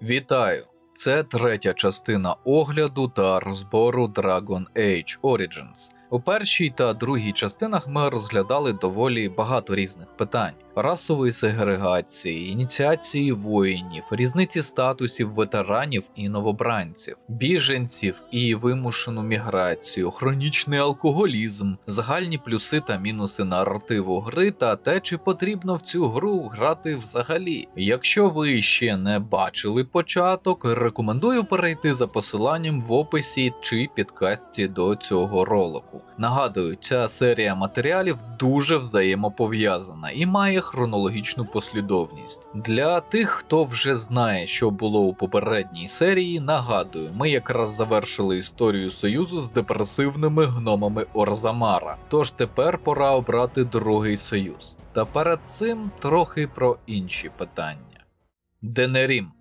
Вітаю! Це третя частина огляду та розбору Dragon Age Origins. У першій та другій частинах ми розглядали доволі багато різних питань: расової сегрегації, ініціації воїнів, різниці статусів ветеранів і новобранців, біженців і вимушену міграцію, хронічний алкоголізм, загальні плюси та мінуси наративу гри та те, чи потрібно в цю гру грати взагалі. Якщо ви ще не бачили початок, рекомендую перейти за посиланням в описі чи підкастці до цього ролику. Нагадую, ця серія матеріалів дуже взаємопов'язана і має хронологічну послідовність. Для тих, хто вже знає, що було у попередній серії, нагадую, ми якраз завершили історію Союзу з депресивними гномами Орзамара, тож тепер пора обрати другий союз. Та перед цим трохи про інші питання. Денерім.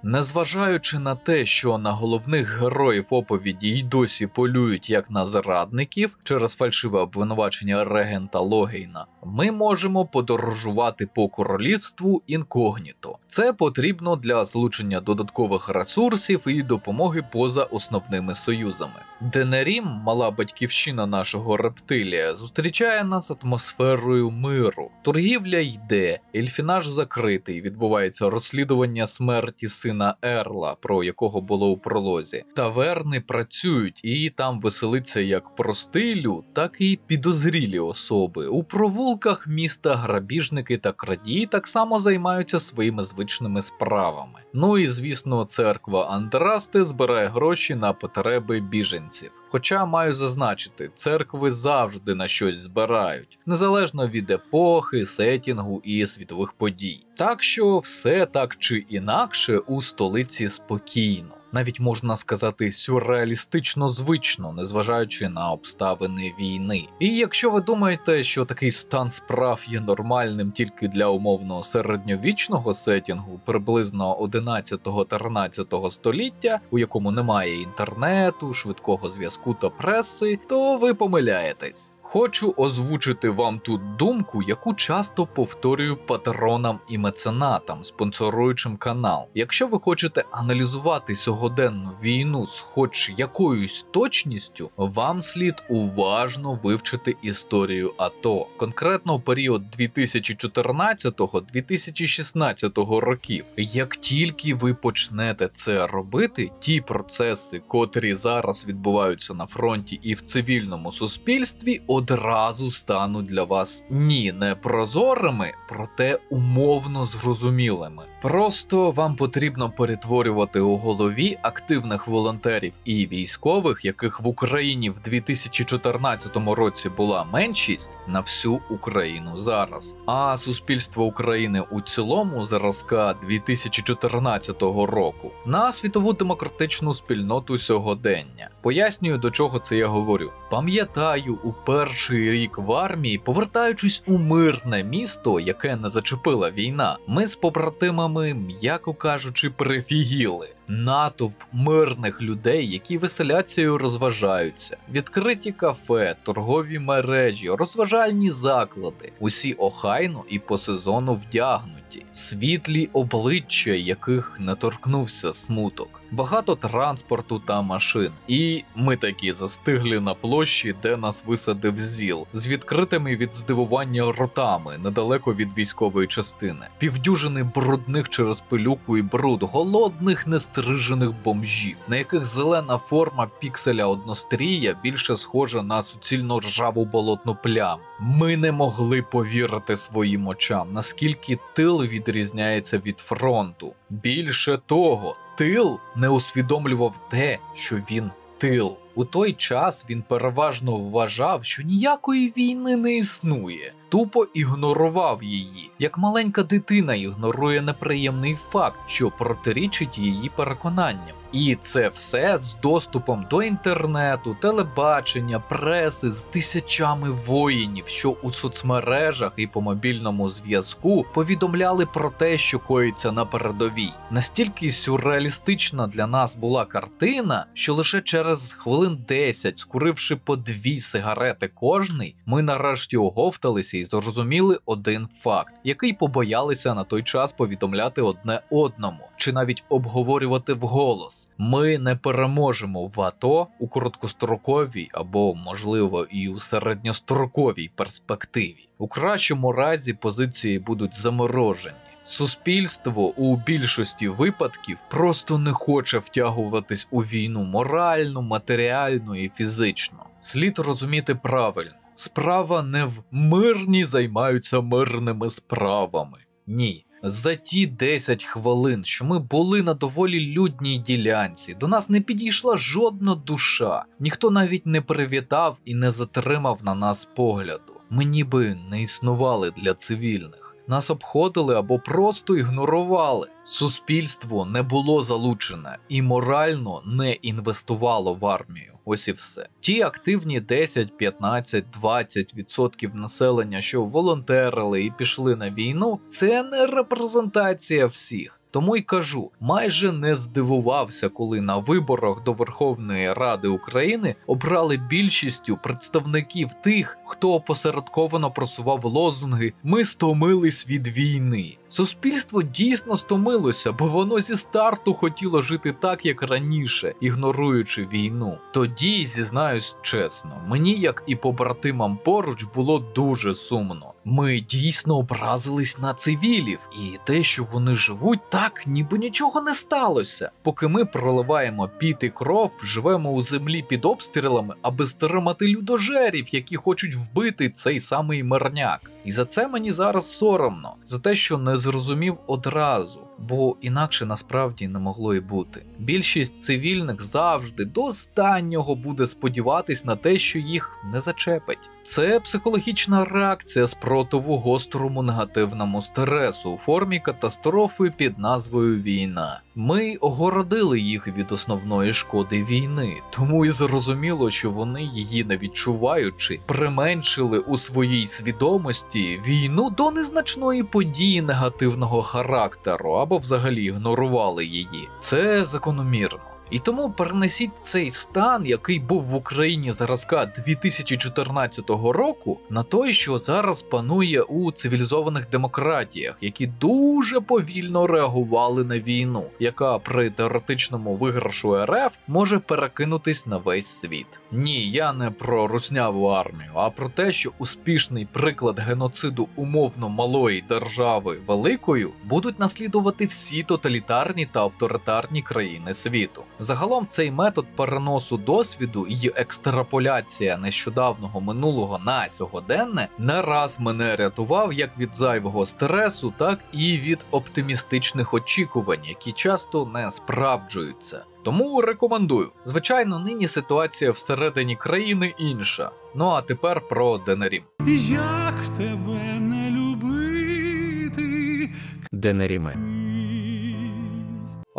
Незважаючи на те, що на головних героїв оповіді й досі полюють як на зрадників через фальшиве обвинувачення регента Логейна, ми можемо подорожувати по королівству інкогніто. Це потрібно для залучення додаткових ресурсів і допомоги поза основними союзами. Денерім, мала батьківщина нашого рептилія, зустрічає нас атмосферою миру. Торгівля йде, ельфінаж закритий, відбувається розслідування смерті сина Ерла, про якого було у пролозі. Таверни працюють, і там веселиться як простий люд, так і підозрілі особи. У провулках міста грабіжники та крадії так само займаються своїми звичними справами. Ну і звісно, церква Андрасти збирає гроші на потреби біженців. Хоча, маю зазначити, церкви завжди на щось збирають, незалежно від епохи, сетінгу і світових подій. Так що все так чи інакше у столиці спокійно. Навіть можна сказати сюрреалістично звично, незважаючи на обставини війни. І якщо ви думаєте, що такий стан справ є нормальним тільки для умовно середньовічного сетінгу, приблизно 11-13 століття, у якому немає інтернету, швидкого зв'язку та преси, то ви помиляєтесь. Хочу озвучити вам тут думку, яку часто повторюю патронам і меценатам, спонсоруючим канал. Якщо ви хочете аналізувати сьогоденну війну з хоч якоюсь точністю, вам слід уважно вивчити історію АТО, конкретно період 2014-2016 років. Як тільки ви почнете це робити, ті процеси, котрі зараз відбуваються на фронті і в цивільному суспільстві, одразу стануть для вас не прозорими, проте умовно зрозумілими. Просто вам потрібно перетворювати у голові активних волонтерів і військових, яких в Україні в 2014 році була меншість, на всю Україну зараз. А суспільство України у цілому зразка 2014 року на світову демократичну спільноту сьогодення. Пояснюю, до чого це я говорю. Пам'ятаю, у перший рік в армії, повертаючись у мирне місто, яке не зачепила війна, ми з побратимами, м'яко кажучи, прифігіли. Натовп мирних людей, які веселяться і розважаються. Відкриті кафе, торгові мережі, розважальні заклади. Усі охайно і по сезону вдягнуті. Світлі обличчя, яких не торкнувся смуток. Багато транспорту та машин. І ми такі застиглі на площі, де нас висадив ЗІЛ, з відкритими від здивування ротами, недалеко від військової частини. Півдюжини брудних через пилюку і бруд, голодних нестрижених бомжів, на яких зелена форма пікселя однострія більше схожа на суцільно ржаву болотну пляму. Ми не могли повірити своїм очам, наскільки тил відрізняється від фронту. Більше того, тил не усвідомлював те, що він тил. У той час він переважно вважав, що ніякої війни не існує. Тупо ігнорував її, як маленька дитина ігнорує неприємний факт, що протирічить її переконанням. І це все з доступом до інтернету, телебачення, преси, з тисячами воїнів, що у соцмережах і по мобільному зв'язку повідомляли про те, що коїться на передовій. Настільки сюрреалістична для нас була картина, що лише через хвилин 10, скуривши по 2 сигарети кожний, ми нарешті оговталися і зрозуміли один факт, який побоялися на той час повідомляти одне одному, чи навіть обговорювати вголос. Ми не переможемо в АТО у короткостроковій або, можливо, і у середньостроковій перспективі. У кращому разі позиції будуть заморожені. Суспільство у більшості випадків просто не хоче втягуватись у війну морально, матеріально і фізично. Слід розуміти правильно. Справа не в мирні займаються мирними справами. Ні. За ті 10 хвилин, що ми були на доволі людній ділянці, до нас не підійшла жодна душа. Ніхто навіть не привітав і не затримав на нас погляду. Ми ніби не існували для цивільних. Нас обходили або просто ігнорували. Суспільство не було залучене і морально не інвестувало в армію. Ось і все. Ті активні 10, 15, 20% населення, що волонтерили і пішли на війну, це не репрезентація всіх. Тому й кажу, майже не здивувався, коли на виборах до Верховної Ради України обрали більшістю представників тих, хто опосередковано просував лозунги «Ми стомились від війни». Суспільство дійсно стомилося, бо воно зі старту хотіло жити так, як раніше, ігноруючи війну. Тоді, зізнаюсь чесно, мені, як і побратимам поруч, було дуже сумно. Ми дійсно образились на цивілів, і те, що вони живуть так, ніби нічого не сталося. Поки ми проливаємо піт і кров, живемо у землі під обстрілами, аби стримати людожерів, які хочуть вбити цей самий мирняк. І за це мені зараз соромно, за те, що не зрозумів одразу, бо інакше насправді не могло й бути. Більшість цивільних завжди до останнього буде сподіватись на те, що їх не зачепить. Це психологічна реакція спротиву гострому негативному стресу у формі катастрофи під назвою війна. Ми огородили їх від основної шкоди війни, тому і зрозуміло, що вони її не відчуваючи, применшили у своїй свідомості війну до незначної події негативного характеру або взагалі ігнорували її. Це закономірно. І тому перенесіть цей стан, який був в Україні зразка 2014 року, на той, що зараз панує у цивілізованих демократіях, які дуже повільно реагували на війну, яка при теоретичному виграшу РФ може перекинутись на весь світ. Ні, я не про русняву армію, а про те, що успішний приклад геноциду умовно малої держави великою будуть наслідувати всі тоталітарні та авторитарні країни світу. Загалом цей метод переносу досвіду і екстраполяція нещодавнього минулого на сьогоденне не раз мене рятував як від зайвого стресу, так і від оптимістичних очікувань, які часто не справджуються. Тому рекомендую. Звичайно, нині ситуація всередині країни інша. Ну а тепер про Денерім. Як тебе не любити? Денеріме.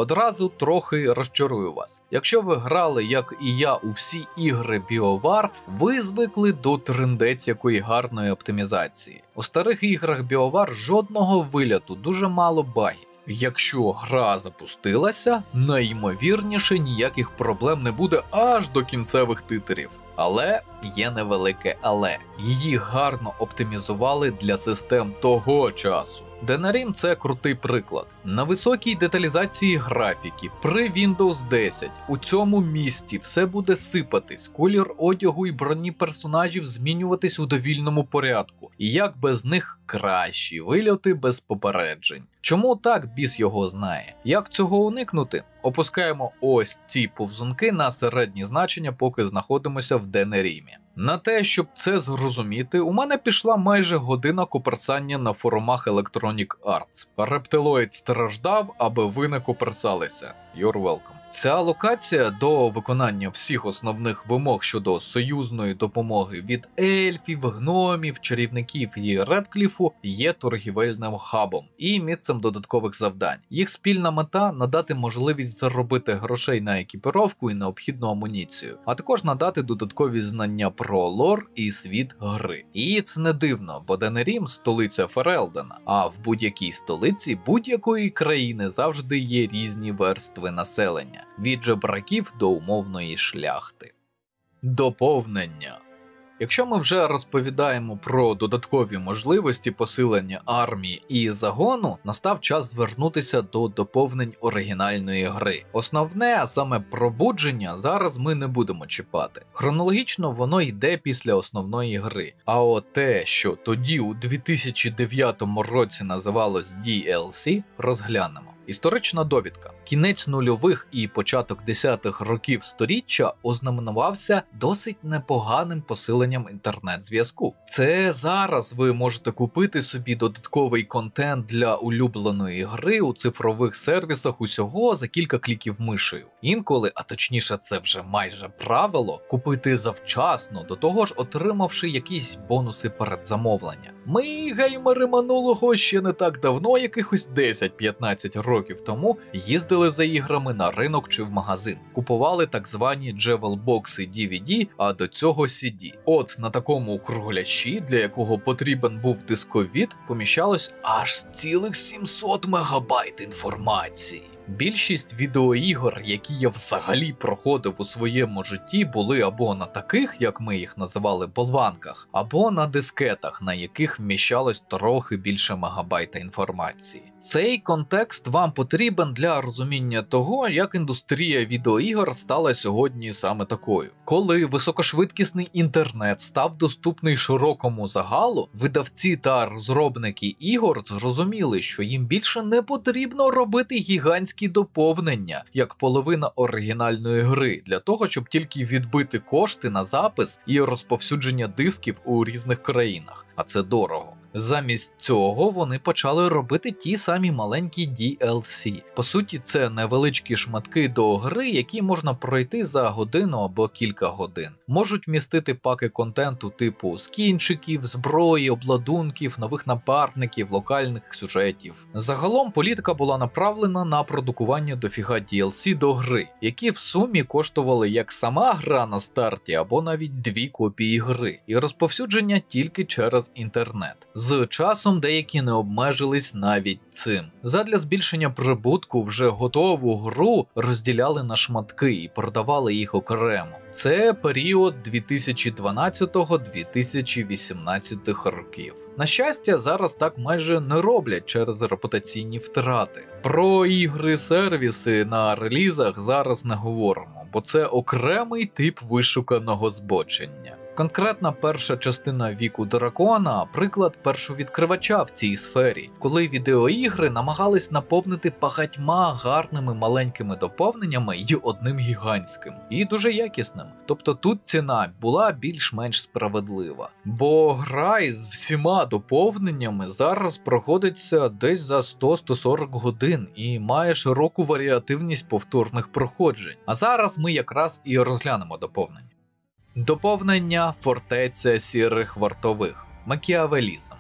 Одразу трохи розчарую вас. Якщо ви грали, як і я, у всі ігри BioWare, ви звикли до трындець-якої гарної оптимізації. У старих іграх BioWare жодного виляту, дуже мало багів. Якщо гра запустилася, найімовірніше ніяких проблем не буде аж до кінцевих титрів. Але є невелике але. Її гарно оптимізували для систем того часу. Денерім – це крутий приклад. На високій деталізації графіки, при Windows 10, у цьому місті все буде сипатись, колір одягу і броні персонажів змінюватись у довільному порядку. І як без них кращі вильоти без попереджень. Чому так, біс його знає? Як цього уникнути? Опускаємо ось ці повзунки на середні значення, поки знаходимося в Денерімі. На те, щоб це зрозуміти, у мене пішла майже година коперсання на форумах Electronic Arts. Рептилоїд страждав, аби ви не коперсалися. You're welcome. Ця локація до виконання всіх основних вимог щодо союзної допомоги від ельфів, гномів, чарівників і Редкліфу є торгівельним хабом і місцем додаткових завдань. Їх спільна мета – надати можливість заробити грошей на екіпіровку і необхідну амуніцію, а також надати додаткові знання про лор і світ гри. І це не дивно, бо Денерім – столиця Ферелдена, а в будь-якій столиці будь-якої країни завжди є різні верстви населення. Від жебраків до умовної шляхти. Доповнення. Якщо ми вже розповідаємо про додаткові можливості посилення армії і загону, настав час звернутися до доповнень оригінальної гри. Основне, а саме пробудження, зараз ми не будемо чіпати. Хронологічно воно йде після основної гри. А от те, що тоді у 2009 році називалось DLC, розглянемо. Історична довідка. Кінець нульових і початок 10-х років сторіччя ознаменувався досить непоганим посиленням інтернет-зв'язку. Це зараз ви можете купити собі додатковий контент для улюбленої гри у цифрових сервісах усього за кілька кліків мишею. Інколи, а точніше це вже майже правило, купити завчасно, до того ж отримавши якісь бонуси перед замовленням. Ми, геймери минулого, ще не так давно, якихось 10-15 років тому, їздили за іграми на ринок чи в магазин. Купували так звані джевел-бокси DVD, а до цього CD. От на такому круглячі, для якого потрібен був дисковід, поміщалось аж цілих 700 мегабайт інформації. Більшість відеоігор, які я взагалі проходив у своєму житті, були або на таких, як ми їх називали, болванках, або на дискетах, на яких вміщалось трохи більше мегабайта інформації. Цей контекст вам потрібен для розуміння того, як індустрія відеоігор стала сьогодні саме такою. Коли високошвидкісний інтернет став доступний широкому загалу, видавці та розробники ігор зрозуміли, що їм більше не потрібно робити гігантські доповнення, як половина оригінальної гри, для того, щоб тільки відбити кошти на запис і розповсюдження дисків у різних країнах, а це дорого. Замість цього вони почали робити ті самі маленькі DLC. По суті, це невеличкі шматки до гри, які можна пройти за годину або кілька годин. Можуть містити паки контенту типу скінчиків, зброї, обладунків, нових напарників, локальних сюжетів. Загалом політика була направлена на продукування дофіга DLC до гри, які в сумі коштували як сама гра на старті, або навіть 2 копії гри, і розповсюдження тільки через інтернет. З часом деякі не обмежились навіть цим. Задля збільшення прибутку вже готову гру розділяли на шматки і продавали їх окремо. Це період 2012-2018 років. На щастя, зараз так майже не роблять через репутаційні втрати. Про ігри-сервіси на релізах зараз не говоримо, бо це окремий тип вишуканого збочення. Конкретна перша частина Віку Дракона – приклад першовідкривача в цій сфері, коли відеоігри намагались наповнити багатьма гарними маленькими доповненнями й одним гігантським, і дуже якісним. Тобто тут ціна була більш-менш справедлива. Бо гра із всіма доповненнями зараз проходиться десь за 100-140 годин і має широку варіативність повторних проходжень. А зараз ми якраз і розглянемо доповнення. Доповнення «Фортеця сірих вартових» – Макіавелізм.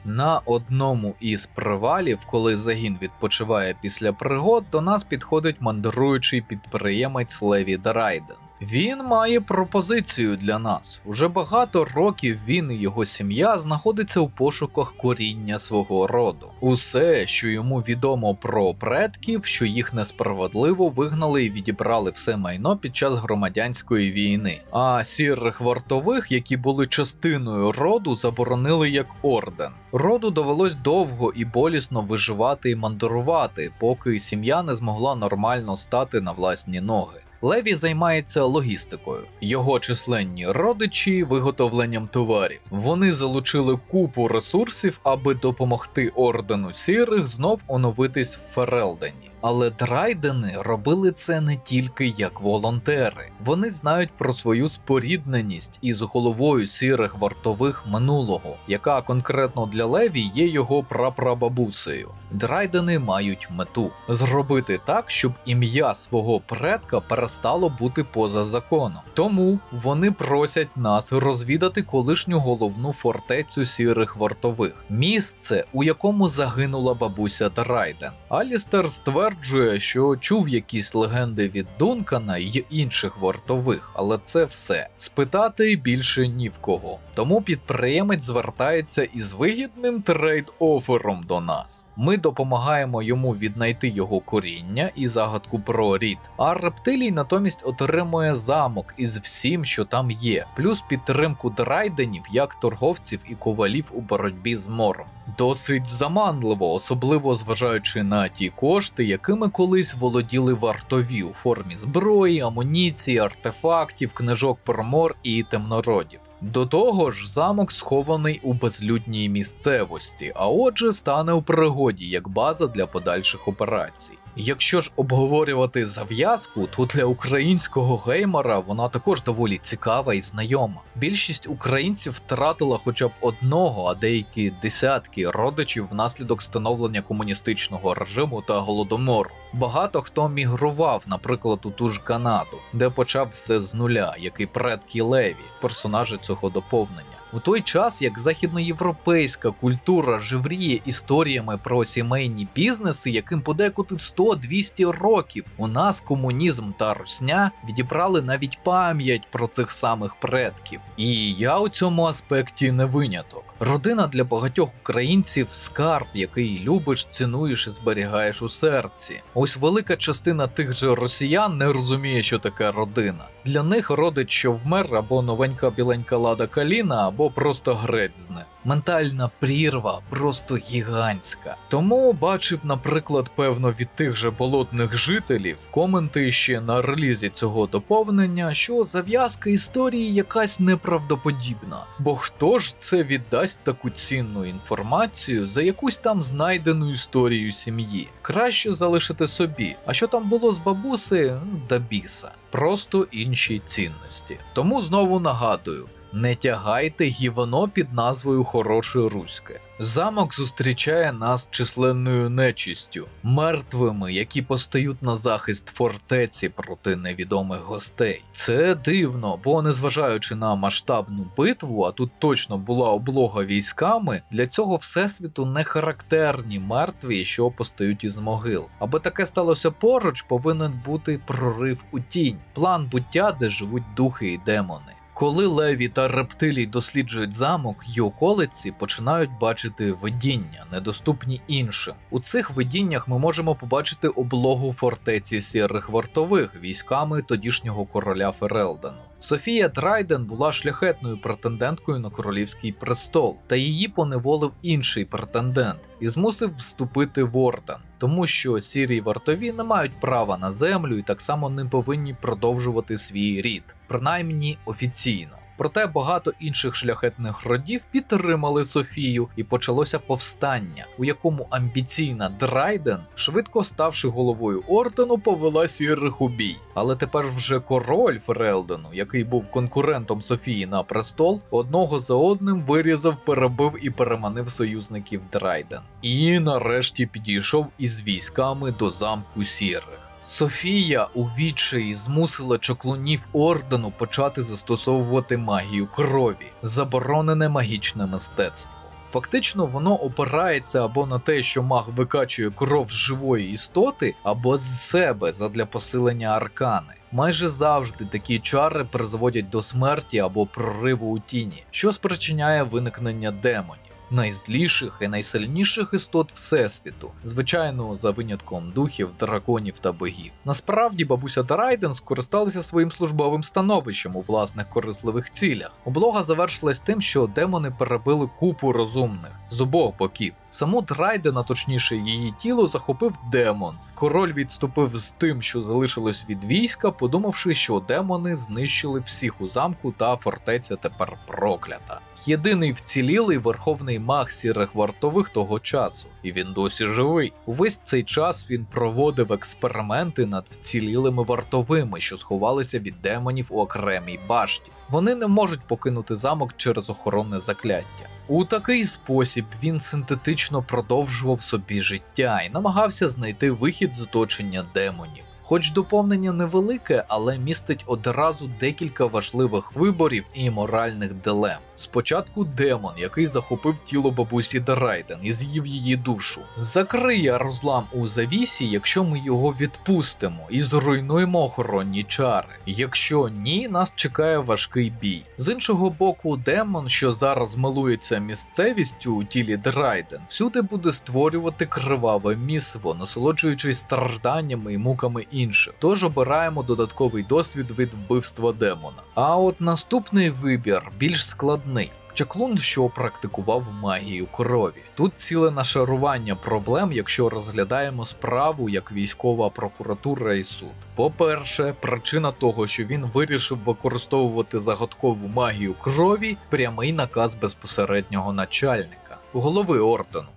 На одному із привалів, коли загін відпочиває після пригод, до нас підходить мандруючий підприємець Леві Драйден. Він має пропозицію для нас. Уже багато років він і його сім'я знаходяться у пошуках коріння свого роду. Усе, що йому відомо про предків, що їх несправедливо вигнали і відібрали все майно під час громадянської війни. А сірих вартових, які були частиною роду, заборонили як орден. Роду довелось довго і болісно виживати і мандрувати, поки сім'я не змогла нормально стати на власні ноги. Леві займається логістикою. Його численні родичі – виготовленням товарів. Вони залучили купу ресурсів, аби допомогти Ордену Сірих знов оновитись в Ферелдені. Але Драйдени робили це не тільки як волонтери. Вони знають про свою спорідненість із головою сірих вартових минулого, яка конкретно для Леві є його прапрабабусею. Драйдени мають мету – зробити так, щоб ім'я свого предка перестало бути поза законом. Тому вони просять нас розвідати колишню головну фортецю сірих вартових – місце, у якому загинула бабуся Драйден. Алістер стверджує, що чув якісь легенди від Дункана й інших вартових, але це все. Спитати більше ні в кого. Тому підприємець звертається із вигідним трейд-офером до нас. Ми допомагаємо йому віднайти його коріння і загадку про рід, а рептилій натомість отримує замок із всім, що там є, плюс підтримку драйденів як торговців і ковалів у боротьбі з мором. Досить заманливо, особливо зважаючи на ті кошти, якими колись володіли вартові у формі зброї, амуніції, артефактів, книжок про мор і темнородів. До того ж, замок схований у безлюдній місцевості, а отже стане у пригоді як база для подальших операцій. Якщо ж обговорювати зав'язку, то для українського геймера вона також доволі цікава і знайома. Більшість українців втратила хоча б одного, а деякі десятки родичів внаслідок становлення комуністичного режиму та голодомору. Багато хто мігрував, наприклад, у ту ж Канаду, де почав все з нуля, як і предки Леві, персонажі цього доповнення. У той час, як західноєвропейська культура живріє історіями про сімейні бізнеси, яким подекуди 100-200 років, у нас комунізм та русня відібрали навіть пам'ять про цих самих предків. І я у цьому аспекті не виняток. Родина для багатьох українців – скарб, який любиш, цінуєш і зберігаєш у серці. Ось велика частина тих же росіян не розуміє, що таке родина. Для них родич, що вмер, або новенька біленька Лада Каліна, або просто грецьне. Ментальна прірва просто гігантська. Тому бачив, наприклад, певно від тих же болотних жителів коменти ще на релізі цього доповнення, що зав'язка історії якась неправдоподібна. Бо хто ж це віддасть таку цінну інформацію за якусь там знайдену історію сім'ї? Краще залишити собі. А що там було з бабусею? Да біса. Просто інші цінності. Тому знову нагадую, не тягайте гівно під назвою «Хороше руське». Замок зустрічає нас численною нечистю, мертвими, які постають на захист фортеці проти невідомих гостей. Це дивно, бо незважаючи на масштабну битву, а тут точно була облога військами, для цього всесвіту не характерні мертві, що постають із могил. Аби таке сталося поруч, повинен бути прорив у тінь, план буття, де живуть духи і демони. Коли Леві та рептилій досліджують замок й околиці, починають бачити видіння, недоступні іншим. У цих видіннях ми можемо побачити облогу фортеці сірих вартових військами тодішнього короля Ферелдену. Софія Драйден була шляхетною претенденткою на королівський престол, та її поневолив інший претендент і змусив вступити в орден, тому що сірі вартові не мають права на землю і так само не повинні продовжувати свій рід, принаймні офіційно. Проте багато інших шляхетних родів підтримали Софію і почалося повстання, у якому амбіційна Драйден, швидко ставши головою ордену, повела сірих у бій. Але тепер вже король Ферелдену, який був конкурентом Софії на престол, одного за одним вирізав, перебив і переманив союзників Драйден. І нарешті підійшов із військами до замку сірих. Софія у відчаї змусила чаклунів ордену почати застосовувати магію крові, заборонене магічне мистецтво. Фактично воно опирається або на те, що маг викачує кров з живої істоти, або з себе задля посилення аркани. Майже завжди такі чари призводять до смерті або прориву у тіні, що спричиняє виникнення демонів. Найзліших і найсильніших істот Всесвіту, звичайно, за винятком духів, драконів та богів. Насправді, бабуся Драйден скористалася своїм службовим становищем у власних корисливих цілях. Облога завершилась тим, що демони перебили купу розумних з обох боків. Саму Драйден, а точніше її тіло, захопив демон. Король відступив з тим, що залишилось від війська, подумавши, що демони знищили всіх у замку та фортеця тепер проклята. Єдиний вцілілий верховний маг сірих вартових того часу, і він досі живий. Увесь цей час він проводив експерименти над вцілілими вартовими, що сховалися від демонів у окремій башті. Вони не можуть покинути замок через охоронне закляття. У такий спосіб він синтетично продовжував собі життя і намагався знайти вихід з оточення демонів. Хоч доповнення невелике, але містить одразу декілька важливих виборів і моральних дилем. Спочатку демон, який захопив тіло бабусі Драйден і з'їв її душу, закриє розлам у завісі, якщо ми його відпустимо і зруйнуємо охоронні чари. Якщо ні, нас чекає важкий бій. З іншого боку, демон, що зараз милується місцевістю у тілі Драйден, всюди буде створювати криваве місиво, насолоджуючись стражданнями і муками інших. Тож обираємо додатковий досвід від вбивства демона. А от наступний вибір більш складний. Чаклун, що практикував магію крові. Тут ціле нашарування проблем, якщо розглядаємо справу як військова прокуратура і суд. По-перше, причина того, що він вирішив використовувати загадкову магію крові – прямий наказ безпосереднього начальника, голови ордену.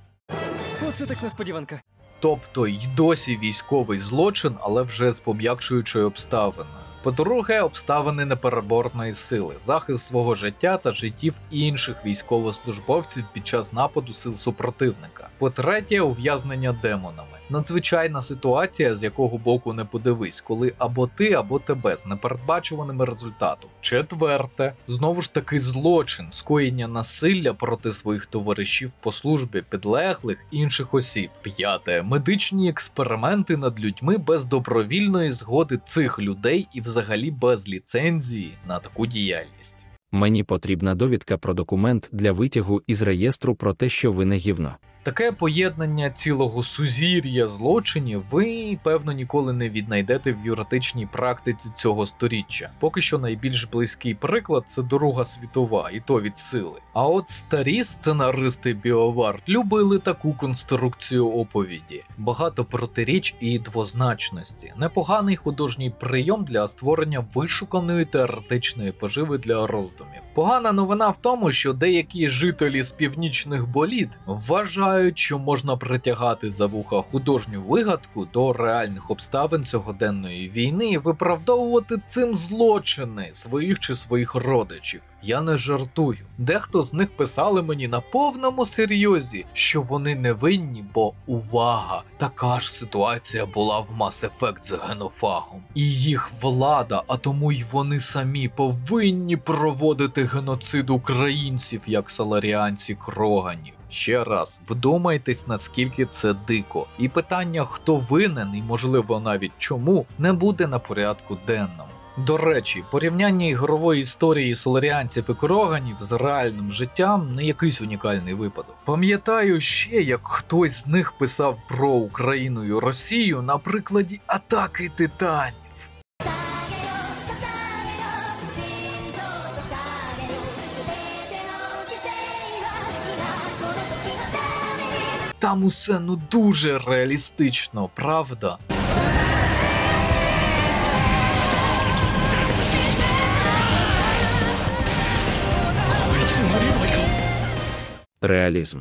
Оце так несподіванка. Тобто й досі військовий злочин, але вже з пом'якшуючою обставиною. По-друге, обставини непереборної сили, захист свого життя та життів інших військовослужбовців під час нападу сил супротивника. По-третє, ув'язнення демонами. Надзвичайна ситуація, з якого боку не подивись, коли або ти, або тебе з непередбачуваним результатом. Четверте, знову ж таки злочин, скоєння насилля проти своїх товаришів по службі, підлеглих, інших осіб. П'яте, медичні експерименти над людьми без добровільної згоди цих людей і взагалі без ліцензії на таку діяльність. Мені потрібна довідка про документ для витягу із реєстру про те, що ви не гівно. Таке поєднання цілого сузір'я злочинів ви, певно, ніколи не віднайдете в юридичній практиці цього сторіччя. Поки що найбільш близький приклад – це Друга світова, і то від сили. А от старі сценаристи BioWare любили таку конструкцію оповіді. Багато протиріч і двозначності. Непоганий художній прийом для створення вишуканої теоретичної поживи для роздумів. Погана новина в тому, що деякі жителі з північних боліт вважають, що можна притягати за вуха художню вигадку до реальних обставин сьогоденної війни і виправдовувати цим злочини своїх чи своїх родичів. Я не жартую. Дехто з них писали мені на повному серйозі, що вони невинні, бо, увага, така ж ситуація була в Mass Effect з генофагом. І їх влада, а тому й вони самі повинні проводити геноцид українців, як саларіанці Кроганів. Ще раз, вдумайтесь, наскільки це дико. І питання, хто винен і, можливо, навіть чому, не буде на порядку денному. До речі, порівняння ігрової історії соларіанців і кроганів з реальним життям не якийсь унікальний випадок. Пам'ятаю ще, як хтось з них писав про Україну і Росію на прикладі атаки титанів. Там усе дуже реалістично, правда? Реалізм.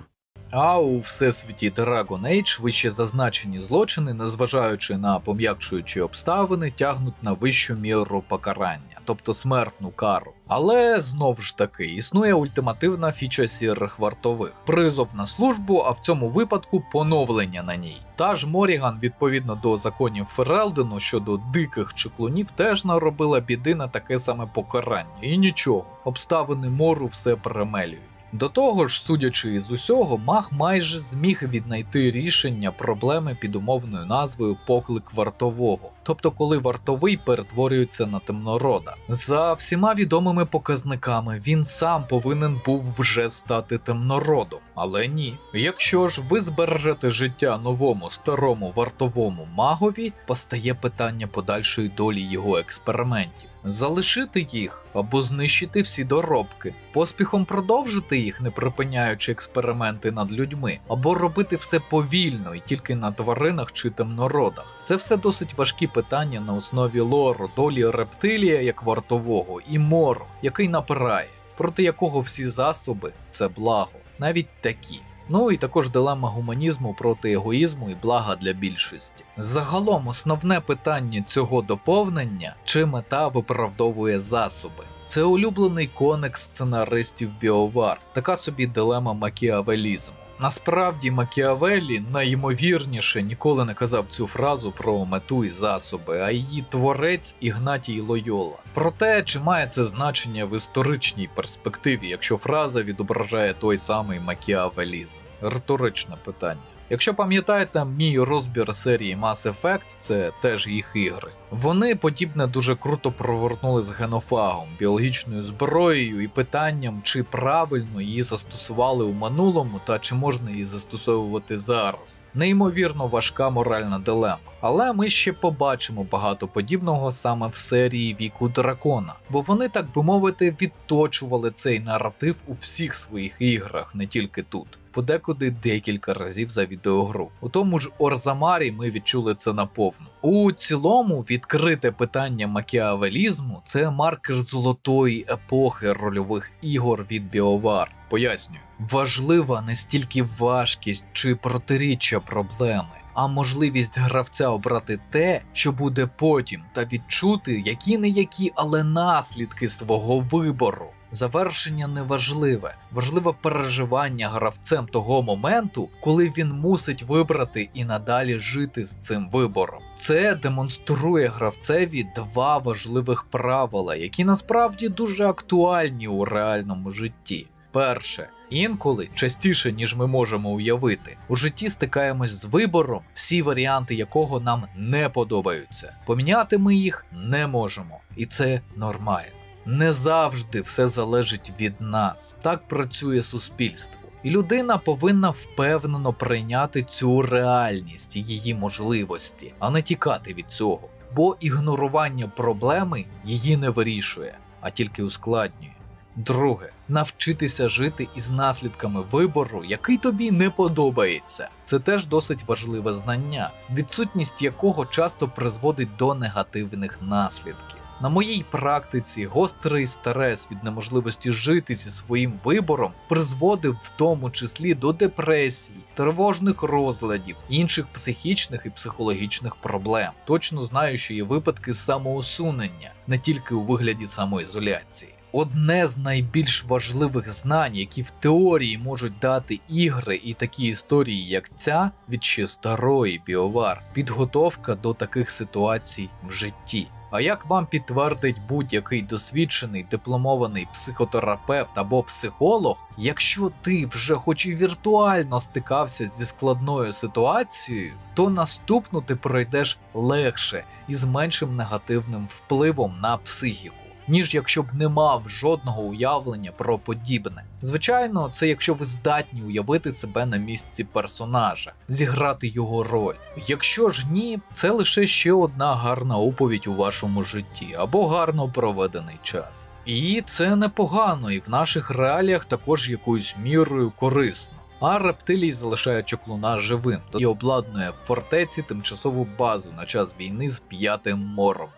А у всесвіті Dragon Age вище зазначені злочини, незважаючи на пом'якшуючі обставини, тягнуть на вищу міру покарання, тобто смертну кару. Але, знову ж таки, існує ультимативна фіча сірих вартових – призов на службу, а в цьому випадку поновлення на ній. Та ж Моріган, відповідно до законів Ферелдену щодо диких чеклунів, теж наробила біди на таке саме покарання. І нічого, обставини мору все перемелюють. До того ж, судячи із усього, маг майже зміг віднайти рішення проблеми під умовною назвою «поклик вартового», тобто коли вартовий перетворюється на темнорода. За всіма відомими показниками, він сам повинен був вже стати темнородом. Але ні. Якщо ж ви збережете життя новому старому вартовому магові, постає питання подальшої долі його експериментів. Залишити їх або знищити всі доробки, поспіхом продовжити їх, не припиняючи експерименти над людьми, або робити все повільно і тільки на тваринах чи темнородах. Це все досить важкі питання на основі лору, долі рептилія як вартового і мору, який напирає, проти якого всі засоби – це благо, навіть такі. Ну і також дилема гуманізму проти егоїзму і блага для більшості. Загалом основне питання цього доповнення – чи мета виправдовує засоби. це улюблений коник сценаристів BioWare, така собі дилема макіавелізму. Насправді Макіавеллі найімовірніше ніколи не казав цю фразу про мету і засоби, а її творець Ігнатій Лойола. Проте, чи має це значення в історичній перспективі, якщо фраза відображає той самий макіавелізм? Риторичне питання. Якщо пам'ятаєте мій розбір серії Mass Effect, це теж їх ігри. Вони подібне дуже круто провернули з генофагом, біологічною зброєю і питанням, чи правильно її застосували у минулому та чи можна її застосовувати зараз. Неймовірно важка моральна дилема. Але ми ще побачимо багато подібного саме в серії Віку Дракона, бо вони, так би мовити, відточували цей наратив у всіх своїх іграх, не тільки тут. Подекуди декілька разів за відеогру. У тому ж Орзамарі ми відчули це наповну. У цілому, відкрите питання макіавелізму – це маркер золотої епохи рольових ігор від BioWare. Пояснюю. Важлива не стільки важкість чи протиріччя проблеми, а можливість гравця обрати те, що буде потім, та відчути які-не-які, але наслідки свого вибору. Завершення не важливе. Важливе переживання гравцем того моменту, коли він мусить вибрати і надалі жити з цим вибором. Це демонструє гравцеві два важливих правила, які насправді дуже актуальні у реальному житті. Перше. Інколи, частіше ніж ми можемо уявити, у житті стикаємось з вибором, всі варіанти якого нам не подобаються. Поміняти ми їх не можемо. І це нормально. Не завжди все залежить від нас. Так працює суспільство. І людина повинна впевнено прийняти цю реальність і її можливості, а не тікати від цього. Бо ігнорування проблеми її не вирішує, а тільки ускладнює. Друге. Навчитися жити із наслідками вибору, який тобі не подобається. Це теж досить важливе знання, відсутність якого часто призводить до негативних наслідків. На моїй практиці гострий стрес від неможливості жити зі своїм вибором призводив в тому числі до депресії, тривожних розладів, інших психічних і психологічних проблем. Точно знаю, що є випадки самоусунення, не тільки у вигляді самоізоляції. Одне з найбільш важливих знань, які в теорії можуть дати ігри і такі історії, як ця, від ще старої BioWare – підготовка до таких ситуацій в житті. А як вам підтвердить будь-який досвідчений дипломований психотерапевт або психолог, якщо ти вже хоч і віртуально стикався зі складною ситуацією, то наступну ти пройдеш легше і з меншим негативним впливом на психіку, ніж якщо б не мав жодного уявлення про подібне. Звичайно, це якщо ви здатні уявити себе на місці персонажа, зіграти його роль. Якщо ж ні, це лише ще одна гарна оповідь у вашому житті, або гарно проведений час. І це непогано, і в наших реаліях також якоюсь мірою корисно. А рептилій залишає чаклуна живим і обладнує в фортеці тимчасову базу на час війни з П'ятим мором.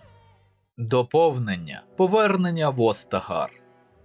Доповнення. Повернення в Остагар.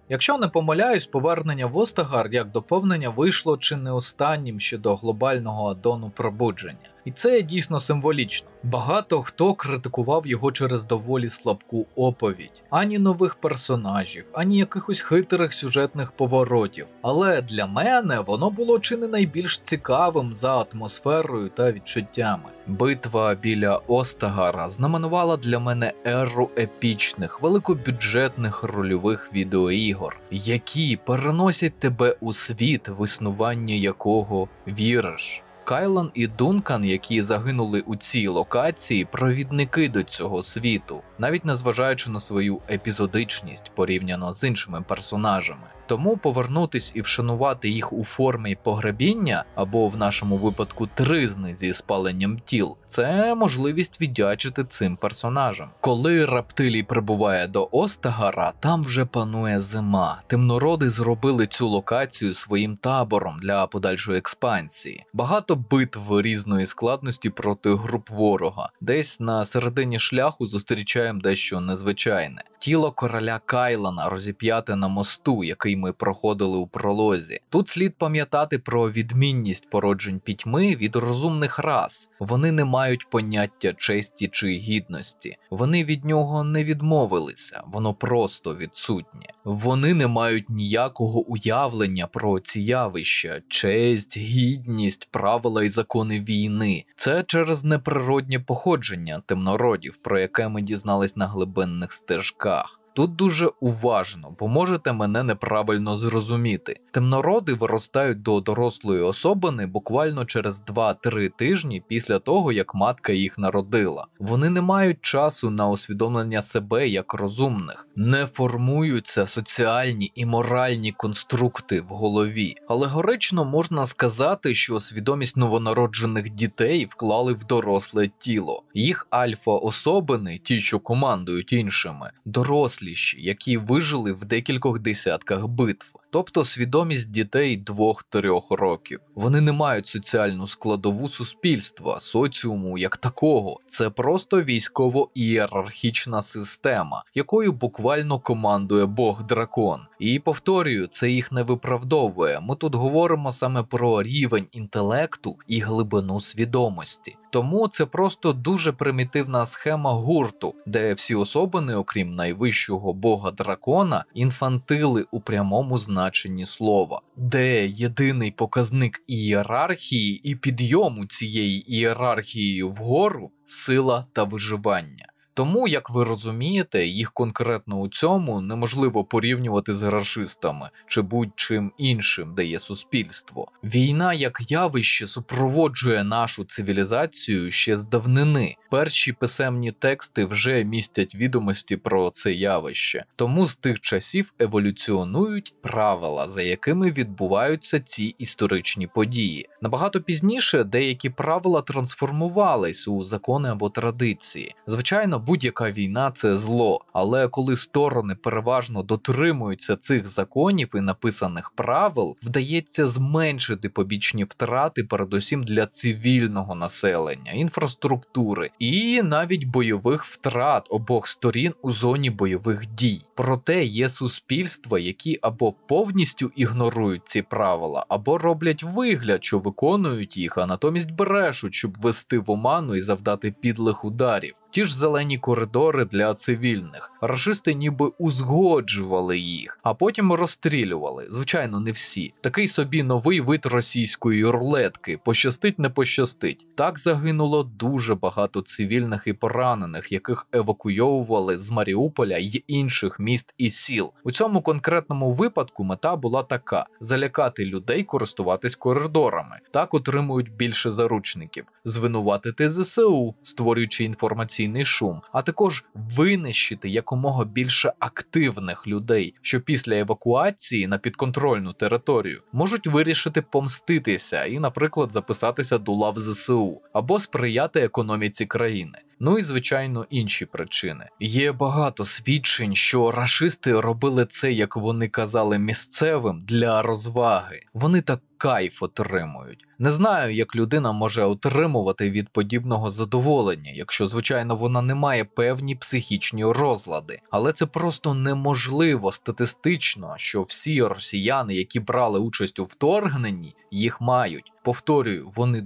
Якщо не помиляюсь, повернення в Остагар як доповнення вийшло чи не останнім щодо глобального аддону пробудження. І це дійсно символічно. Багато хто критикував його через доволі слабку оповідь. Ані нових персонажів, ані якихось хитрих сюжетних поворотів. Але для мене воно було чи не найбільш цікавим за атмосферою та відчуттями. Битва біля Остагара знаменувала для мене еру епічних, великобюджетних рольових відеоігор, які переносять тебе у світ, в існування якого віриш. Кайлан і Дункан, які загинули у цій локації, провідники до цього світу, навіть незважаючи на свою епізодичність порівняно з іншими персонажами. Тому повернутись і вшанувати їх у формі погребіння, або в нашому випадку тризни зі спаленням тіл, це можливість віддячити цим персонажам. Коли рептилій прибуває до Остагара, там вже панує зима. Темнороди зробили цю локацію своїм табором для подальшої експансії. Багато битв різної складності проти груп ворога. Десь на середині шляху зустрічаємо дещо незвичайне. Тіло короля Кайлана розіп'яте на мосту, який який ми проходили у пролозі. Тут слід пам'ятати про відмінність породжень пітьми від розумних рас. Вони не мають поняття честі чи гідності. Вони від нього не відмовилися, воно просто відсутнє. Вони не мають ніякого уявлення про ці явища, честь, гідність, правила і закони війни. Це через неприроднє походження темнородів, про яке ми дізнались на глибинних стежках. Тут дуже уважно, бо можете мене неправильно зрозуміти. Темнороди виростають до дорослої особини буквально через 2-3 тижні після того, як матка їх народила. Вони не мають часу на усвідомлення себе як розумних, не формуються соціальні і моральні конструкти в голові. Алегорично можна сказати, що свідомість новонароджених дітей вклали в доросле тіло. Їх альфа-особини, ті, що командують іншими, дорослі, які вижили в декількох десятках битв. Тобто свідомість дітей 2-3 років. Вони не мають соціальну складову суспільства, соціуму як такого. Це просто військово-ієрархічна система, якою буквально командує Бог-дракон. І повторюю, це їх не виправдовує. Ми тут говоримо саме про рівень інтелекту і глибину свідомості. Тому це просто дуже примітивна схема гурту, де всі особини, окрім найвищого бога-дракона, інфантили у прямому значенні слова, де єдиний показник ієрархії і підйому цієї ієрархії вгору – сила та виживання. Тому, як ви розумієте, їх конкретно у цьому неможливо порівнювати з рашистами чи будь-чим іншим, де є суспільство. Війна як явище супроводжує нашу цивілізацію ще з давнини. Перші писемні тексти вже містять відомості про це явище. Тому з тих часів еволюціонують правила, за якими відбуваються ці історичні події. Набагато пізніше деякі правила трансформувались у закони або традиції. Звичайно, будь-яка війна – це зло, але коли сторони переважно дотримуються цих законів і написаних правил, вдається зменшити побічні втрати передусім для цивільного населення, інфраструктури і навіть бойових втрат обох сторін у зоні бойових дій. Проте є суспільства, які або повністю ігнорують ці правила, або роблять вигляд, що виконують їх, а натомість брешуть, щоб ввести в оману і завдати підлих ударів. Ті ж зелені коридори для цивільних. Рашисти ніби узгоджували їх, а потім розстрілювали. Звичайно, не всі. Такий собі новий вид російської рулетки. Пощастить, не пощастить. Так загинуло дуже багато цивільних і поранених, яких евакуйовували з Маріуполя й інших міст і сіл. У цьому конкретному випадку мета була така – залякати людей користуватись коридорами. Так отримують більше заручників. Звинуватити ЗСУ, створюючи інформаційний шум, а також винищити якомога більше активних людей, що після евакуації на підконтрольну територію можуть вирішити помститися і, наприклад, записатися до лав ЗСУ або сприяти економіці країни. Ну і, звичайно, інші причини. Є багато свідчень, що рашисти робили це, як вони казали, місцевим для розваги. Вони так кайф отримують. Не знаю, як людина може отримувати від подібного задоволення, якщо, звичайно, вона не має певні психічні розлади. Але це просто неможливо статистично, що всі росіяни, які брали участь у вторгненні, їх мають. Повторюю, вони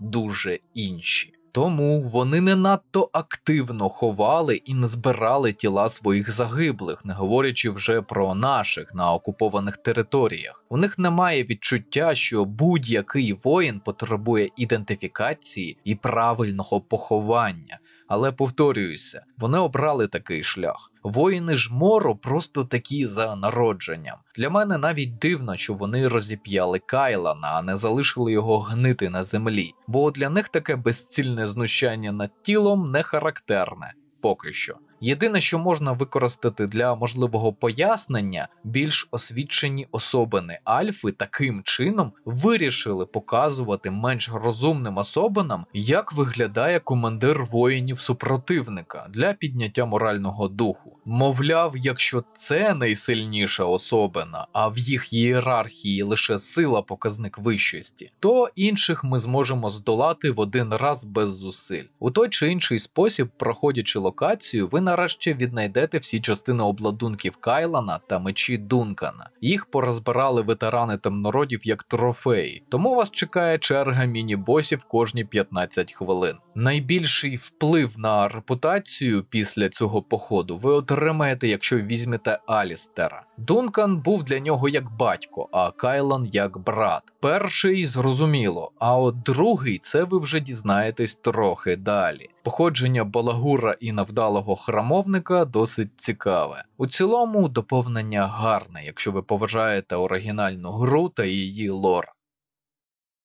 дуже інші. Тому вони не надто активно ховали і не збирали тіла своїх загиблих, не говорячи вже про наших на окупованих територіях. У них немає відчуття, що будь-який воїн потребує ідентифікації і правильного поховання. Але повторююся, вони обрали такий шлях. Воїни ж Моро просто такі за народженням. Для мене навіть дивно, що вони розіп'яли Кайлана, а не залишили його гнити на землі. Бо для них таке безцільне знущання над тілом не характерне. Поки що. Єдине, що можна використати для можливого пояснення, більш освічені особини Альфи таким чином вирішили показувати менш розумним особинам, як виглядає командир воїнів супротивника для підняття морального духу. Мовляв, якщо це найсильніша особина, а в їх ієрархії лише сила показник вищості, то інших ми зможемо здолати в один раз без зусиль. У той чи інший спосіб, проходячи локацію, ви нарешті віднайдете всі частини обладунків Кайлана та мечі Дункана. Їх порозбирали ветерани темнородів як трофеї, тому вас чекає черга міні-босів кожні 15 хвилин. Найбільший вплив на репутацію після цього походу ви отримаєте, якщо візьмете Алістера. Дункан був для нього як батько, а Кайлан як брат. Перший зрозуміло, а от другий це ви вже дізнаєтесь трохи далі. Походження Балагура і навдалого храмовника досить цікаве. У цілому доповнення гарне, якщо ви поважаєте оригінальну гру та її лор.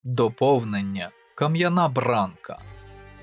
Доповнення. Кам'яна бранка.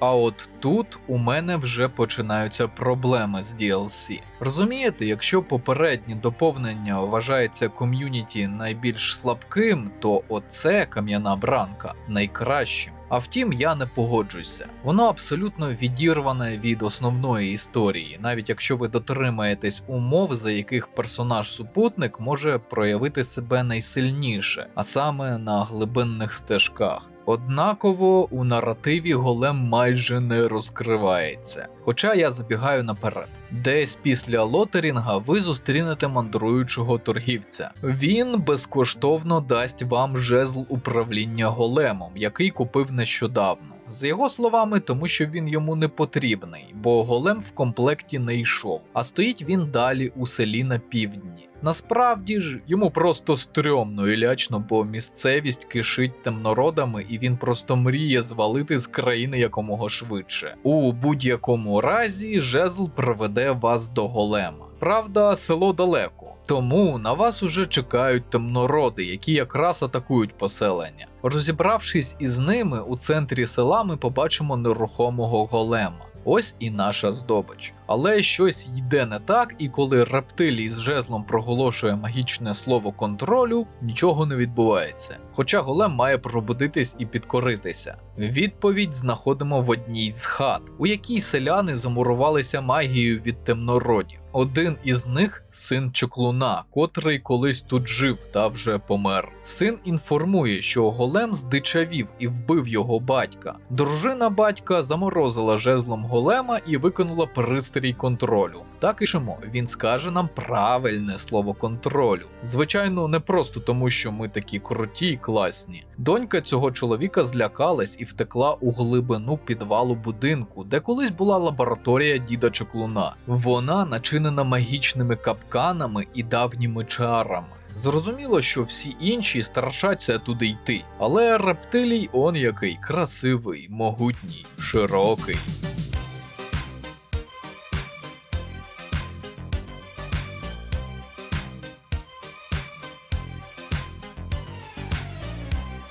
А от тут у мене вже починаються проблеми з DLC. Розумієте, якщо попереднє доповнення вважається ком'юніті найбільш слабким, то оце кам'яна бранка найкращим. А втім, я не погоджуся. Воно абсолютно відірване від основної історії, навіть якщо ви дотримаєтесь умов, за яких персонаж-супутник може проявити себе найсильніше, а саме на глибинних стежках. Однаково у наративі голем майже не розкривається. Хоча я забігаю наперед. Десь після лотерінга ви зустрінете мандруючого торгівця. Він безкоштовно дасть вам жезл управління големом, який купив нещодавно. За його словами, тому що він йому не потрібний, бо голем в комплекті не йшов, а стоїть він далі у селі на півдні. Насправді ж, йому просто стрьомно і лячно, бо місцевість кишить темнородами і він просто мріє звалити з країни якомога швидше. У будь-якому разі, жезл приведе вас до голема. Правда, село далеко. Тому на вас уже чекають темнороди, які якраз атакують поселення. Розібравшись із ними, у центрі села ми побачимо нерухомого голема. Ось і наша здобич. Але щось йде не так, і коли рептилій з жезлом проголошує магічне слово контролю, нічого не відбувається. Хоча голем має пробудитись і підкоритися. Відповідь знаходимо в одній з хат, у якій селяни замурувалися магією від темнородів. Один із них – син чаклуна, котрий колись тут жив та вже помер. Син інформує, що голем здичавів і вбив його батька. Дружина батька заморозила жезлом голема і виконала пристрій контролю. Так і шимо, він скаже нам правильне слово контролю. Звичайно, не просто тому, що ми такі круті й класні. Донька цього чоловіка злякалась і втекла у глибину підвалу будинку, де колись була лабораторія діда чаклуна. Вона начинена магічними капканами і давніми чарами. Зрозуміло, що всі інші страшаться туди йти, але рептилій он який красивий, могутній, широкий.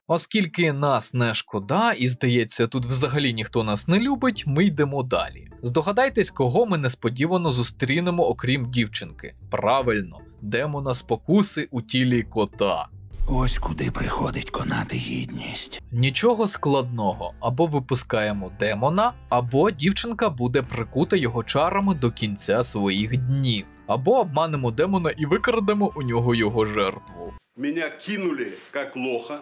Оскільки нас не шкода і, здається, тут взагалі ніхто нас не любить, ми йдемо далі. Здогадайтесь, кого ми несподівано зустрінемо, окрім дівчинки. Правильно, демона спокуси у тілі кота. Ось куди приходить конати гідність. Нічого складного, або випускаємо демона, або дівчинка буде прикута його чарами до кінця своїх днів, або обманемо демона і викрадемо у нього його жертву. Меня кинули, как лоха.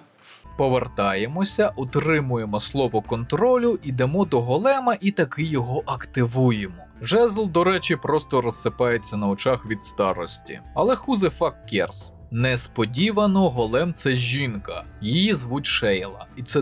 Повертаємося, отримуємо слово контролю, ідемо до голема і таки його активуємо. Жезл, до речі, просто розсипається на очах від старості. Але who the fuck cares? Несподівано голем – це жінка. Її звуть Шейла. І це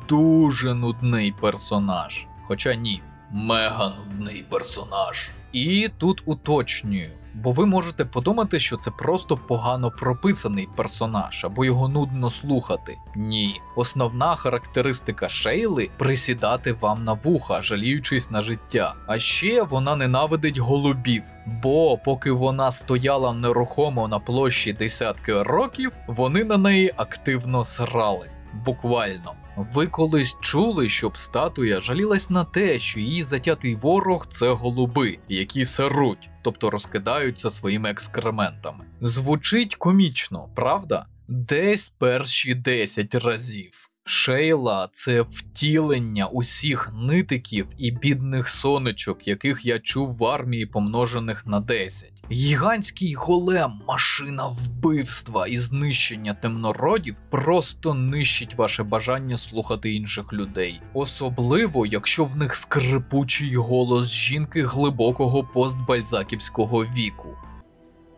дуже нудний персонаж. Хоча ні, мега нудний персонаж. І тут уточнюю. Бо ви можете подумати, що це просто погано прописаний персонаж, або його нудно слухати. Ні. Основна характеристика Шейли – присідати вам на вуха, жаліючись на життя. А ще вона ненавидить голубів, бо поки вона стояла нерухомо на площі десятки років, вони на неї активно срали. Буквально. Ви колись чули, щоб статуя жалілась на те, що її затятий ворог – це голуби, які серуть, тобто розкидаються своїми екскрементами. Звучить комічно, правда? Десь перші 10 разів. Шейла – це втілення усіх нитиків і бідних сонечок, яких я чув в армії, помножених на 10. Гігантський голем, машина вбивства і знищення темнородів просто нищить ваше бажання слухати інших людей. Особливо, якщо в них скрипучий голос жінки глибокого постбальзаківського віку.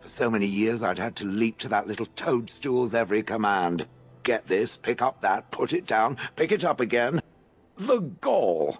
For so many years I'd had to leap to that little toadstool's every command. Get this, pick up that, put it down, pick it up again. The gall.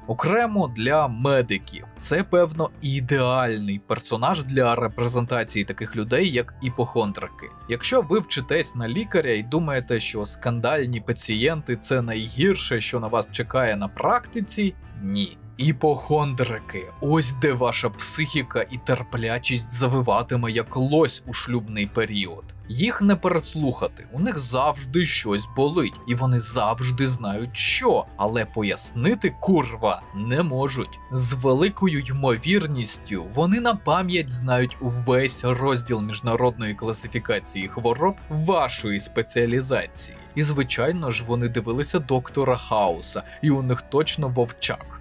Окремо для медиків. Це, певно, ідеальний персонаж для репрезентації таких людей, як іпохондрики. Якщо ви вчитесь на лікаря і думаєте, що скандальні пацієнти – це найгірше, що на вас чекає на практиці, ні. Іпохондрики – ось де ваша психіка і терплячість завиватиме як лось у шлюбний період. Їх не переслухати, у них завжди щось болить, і вони завжди знають що, але пояснити, курва, не можуть. З великою ймовірністю вони на пам'ять знають увесь розділ міжнародної класифікації хвороб вашої спеціалізації. І звичайно ж вони дивилися Доктора Хауса, і у них точно вовчак.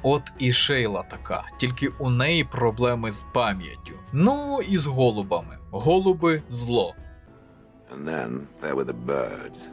От і Шейла така, тільки у неї проблеми з пам'яттю. Ну і з голубами. Голуби – зло. And then there were the birds.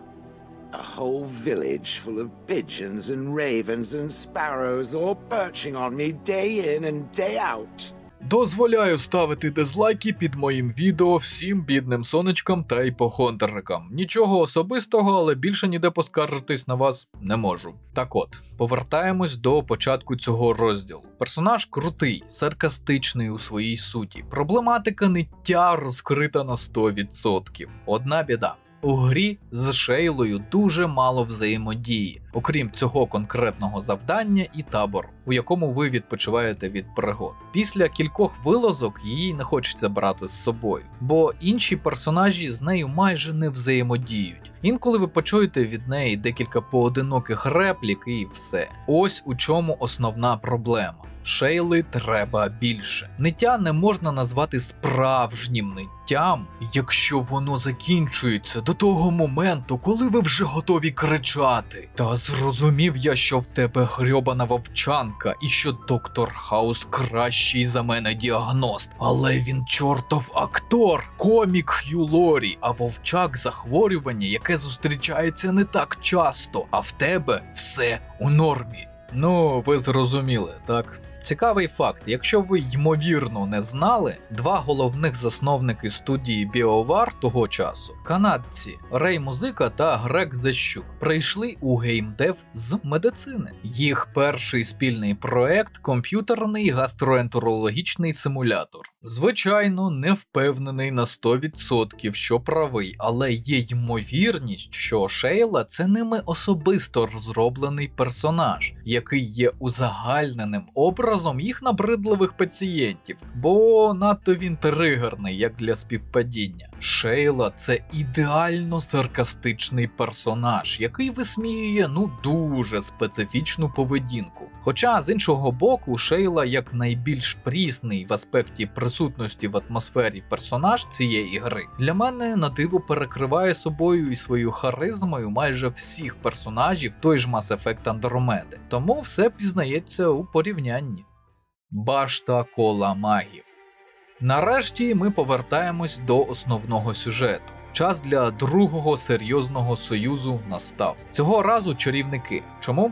A whole village full of pigeons and ravens and sparrows all perching on me day in and day out. Дозволяю ставити дизлайки під моїм відео всім бідним сонечкам та іпохондрикам. Нічого особистого, але більше ніде поскаржитись на вас не можу. Так от, повертаємось до початку цього розділу. Персонаж крутий, саркастичний у своїй суті. Проблематика ниття розкрита на 100%. Одна біда. У грі з Шейлою дуже мало взаємодії, окрім цього конкретного завдання і табору, у якому ви відпочиваєте від пригод. Після кількох вилазок її не хочеться брати з собою, бо інші персонажі з нею майже не взаємодіють. Інколи ви почуєте від неї декілька поодиноких реплік і все. Ось у чому основна проблема. Шейли треба більше. Ниття не можна назвати справжнім ниттям, якщо воно закінчується до того моменту, коли ви вже готові кричати. Та зрозумів я, що в тебе грьобана вовчанка і що доктор Хаус кращий за мене діагност. Але він чортов актор, комік Хью Лорі, а вовчак захворювання, яке зустрічається не так часто, а в тебе все у нормі. Ну, ви зрозуміли, так? Цікавий факт, якщо ви ймовірно не знали, два головних засновники студії BioWare того часу, канадці Рей Музика та Грег Защук, прийшли у геймдев з медицини. Їх перший спільний проект – комп'ютерний гастроентерологічний симулятор. Звичайно, не впевнений на 100%, що правий, але є ймовірність, що Шейла – це ними особисто розроблений персонаж, який є узагальненим образом їх набридливих пацієнтів, бо надто він тригерний, як для співпадіння. Шейла – це ідеально саркастичний персонаж, який висміює, дуже специфічну поведінку. Хоча, з іншого боку, Шейла як найбільш прісний в аспекті присутності в атмосфері персонаж цієї гри, для мене на диво перекриває собою і свою харизмою майже всіх персонажів той ж Mass Effect Andromeda. Тому все пізнається у порівнянні. Башта кола магів. Нарешті ми повертаємось до основного сюжету. Час для другого серйозного союзу настав. Цього разу чарівники. Чому?